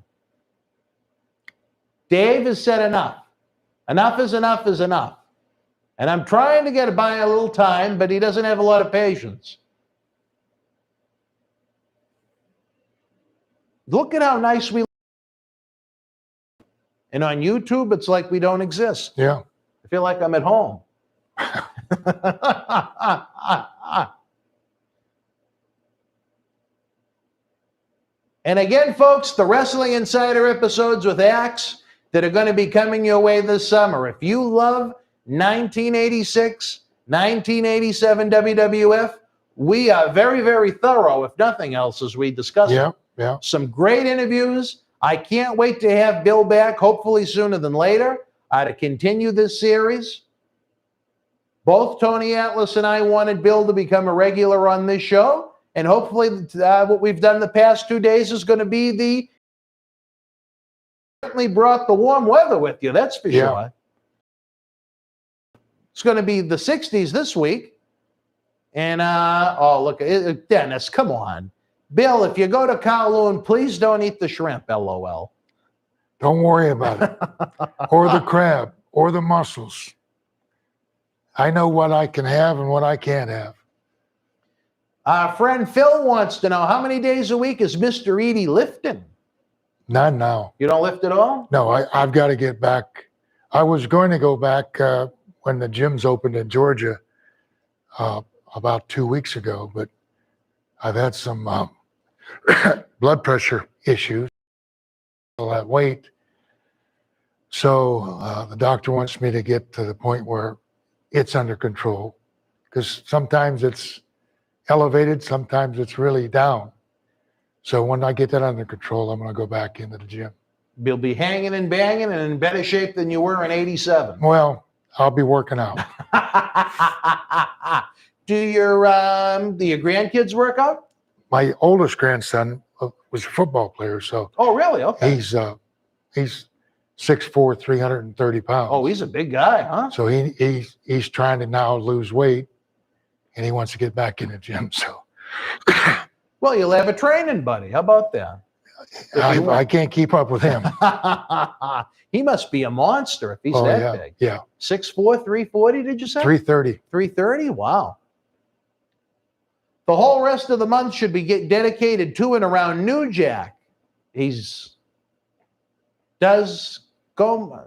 Dave has said enough. Enough is enough is enough. And I'm trying to get by a little time, but he doesn't have a lot of patience. Look at how nice we look. And on YouTube, it's like we don't exist. Yeah. I feel like I'm at home. And again, folks, the Wrestling Insider episodes with Axe that are going to be coming your way this summer. If you love 1986, 1987 WWF, we are very, very thorough, if nothing else, as we discuss it. Yeah. Some great interviews. I can't wait to have Bill back, hopefully sooner than later, to continue this series. Both Tony Atlas and I wanted Bill to become a regular on this show, and hopefully what we've done the past 2 days is going to be certainly brought the warm weather with you, that's for sure. It's going to be the 60s this week. And, look, Dennis, come on. Bill, if you go to Kowloon, please don't eat the shrimp, LOL. Don't worry about it. Or the crab, or the mussels. I know what I can have and what I can't have. Our friend Phil wants to know, how many days a week is Mr. Edie lifting? Not now. You don't lift at all? No, I've got to get back. I was going to go back when the gyms opened in Georgia about 2 weeks ago, but I've had some blood pressure issues, all that weight. So the doctor wants me to get to the point where it's under control, because sometimes it's elevated, sometimes it's really down. So when I get that under control, I'm going to go back into the gym. You'll be hanging and banging and in better shape than you were in 87. Well, I'll be working out. Do your grandkids work out? My oldest grandson was a football player, so. Oh, really? Okay. He's 6'4", 330 pounds. Oh, he's a big guy, huh? So he's trying to now lose weight, and he wants to get back in the gym. So. Well, you'll have a training buddy. How about that? If you want. I can't keep up with him. He must be a monster if he's Oh, that yeah. big. Yeah. 6'4", 340, did you say? 330. 330? Wow. The whole rest of the month should be dedicated to and around New Jack. Does go.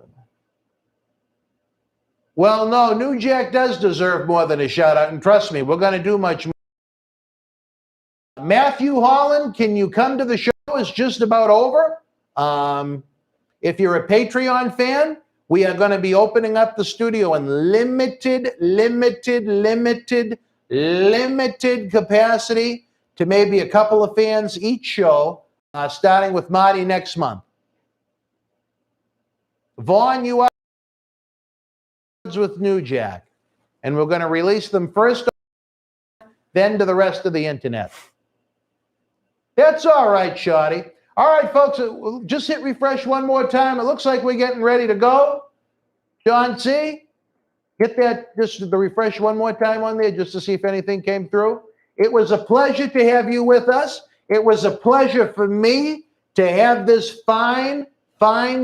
Well, no, New Jack does deserve more than a shout out. And trust me, we're going to do much more. Matthew Holland, can you come to the show? It's just about over. If you're a Patreon fan, we are going to be opening up the studio in limited capacity to maybe a couple of fans each show, starting with Marty next month. Vaughn, you are with New Jack, and we're going to release them first, then to the rest of the internet. That's all right, Shorty. All right, folks, just hit refresh one more time. It looks like we're getting ready to go. John C., hit that, just the refresh one more time on there just to see if anything came through. It was a pleasure to have you with us. It was a pleasure for me to have this fine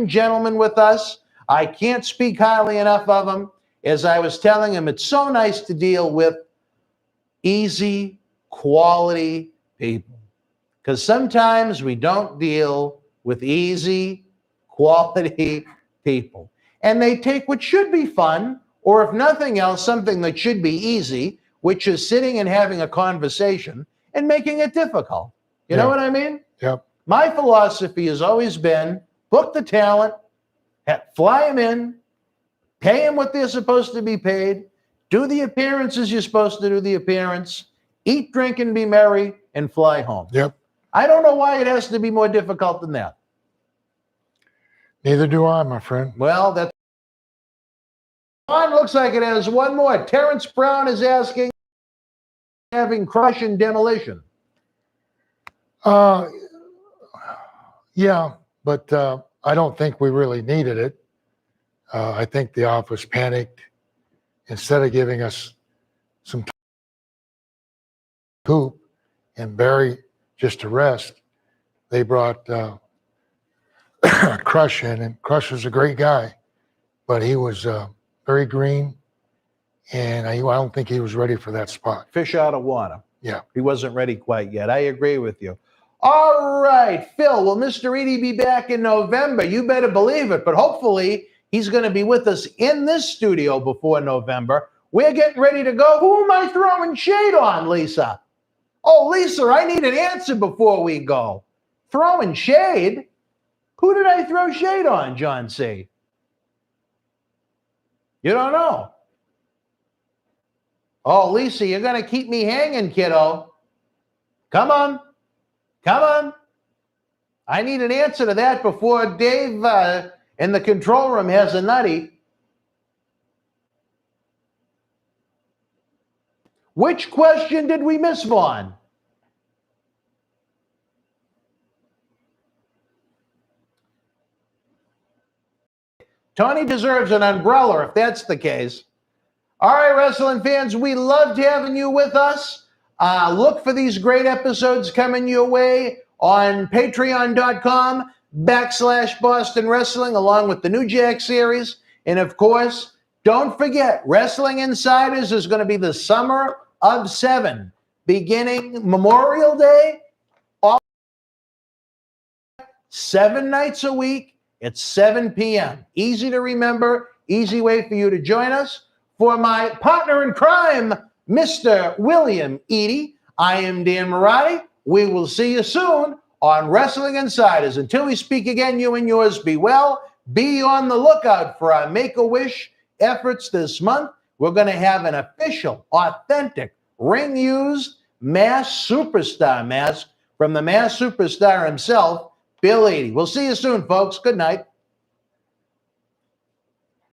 gentleman with us. I can't speak highly enough of him. As I was telling him, it's so nice to deal with easy, quality people. Because sometimes we don't deal with easy, quality people. And they take what should be fun, or if nothing else, something that should be easy, which is sitting and having a conversation and making it difficult. You know what I mean? Yep. My philosophy has always been book the talent, fly them in, pay them what they're supposed to be paid, do the appearances you're supposed to do the appearance, eat, drink, and be merry, and fly home. Yep. I don't know why it has to be more difficult than that. Neither do I, my friend. Well, that's on. Looks like it has one more. Terrence Brown is asking, having Crush and Demolition. Yeah, but I don't think we really needed it. I think the office panicked. Instead of giving us some poop and Barry just to rest, they brought Crush in, and Crush was a great guy, but he was very green, and I don't think he was ready for that spot. Fish out of water. Yeah. He wasn't ready quite yet. I agree with you. All right, Phil, will Mr. Edie be back in November? You better believe it, but hopefully he's going to be with us in this studio before November. We're getting ready to go. Who am I throwing shade on, Lisa? Oh, Lisa, I need an answer before we go. Throwing shade? Who did I throw shade on, John C.? You don't know. Oh, Lisa, you're going to keep me hanging, kiddo. Come on. Come on. I need an answer to that before Dave in the control room has a nutty. Which question did we miss, Vaughn? Tony deserves an umbrella if that's the case. All right, wrestling fans, we loved having you with us. Look for these great episodes coming your way on patreon.com/Boston Wrestling, along with the New Jack series. And of course, don't forget, Wrestling Insiders is going to be the Summer of 7, beginning Memorial Day, 7 nights a week at 7 p.m. Easy to remember, easy way for you to join us. For my partner in crime, Mr. William Edie, I am Dan Marati. We will see you soon on Wrestling Insiders. Until we speak again, you and yours be well. Be on the lookout for our Make-A-Wish efforts this month. We're going to have an official, authentic, ring-used mass superstar mask from the mass superstar himself, Bill Edie. We'll see you soon, folks. Good night.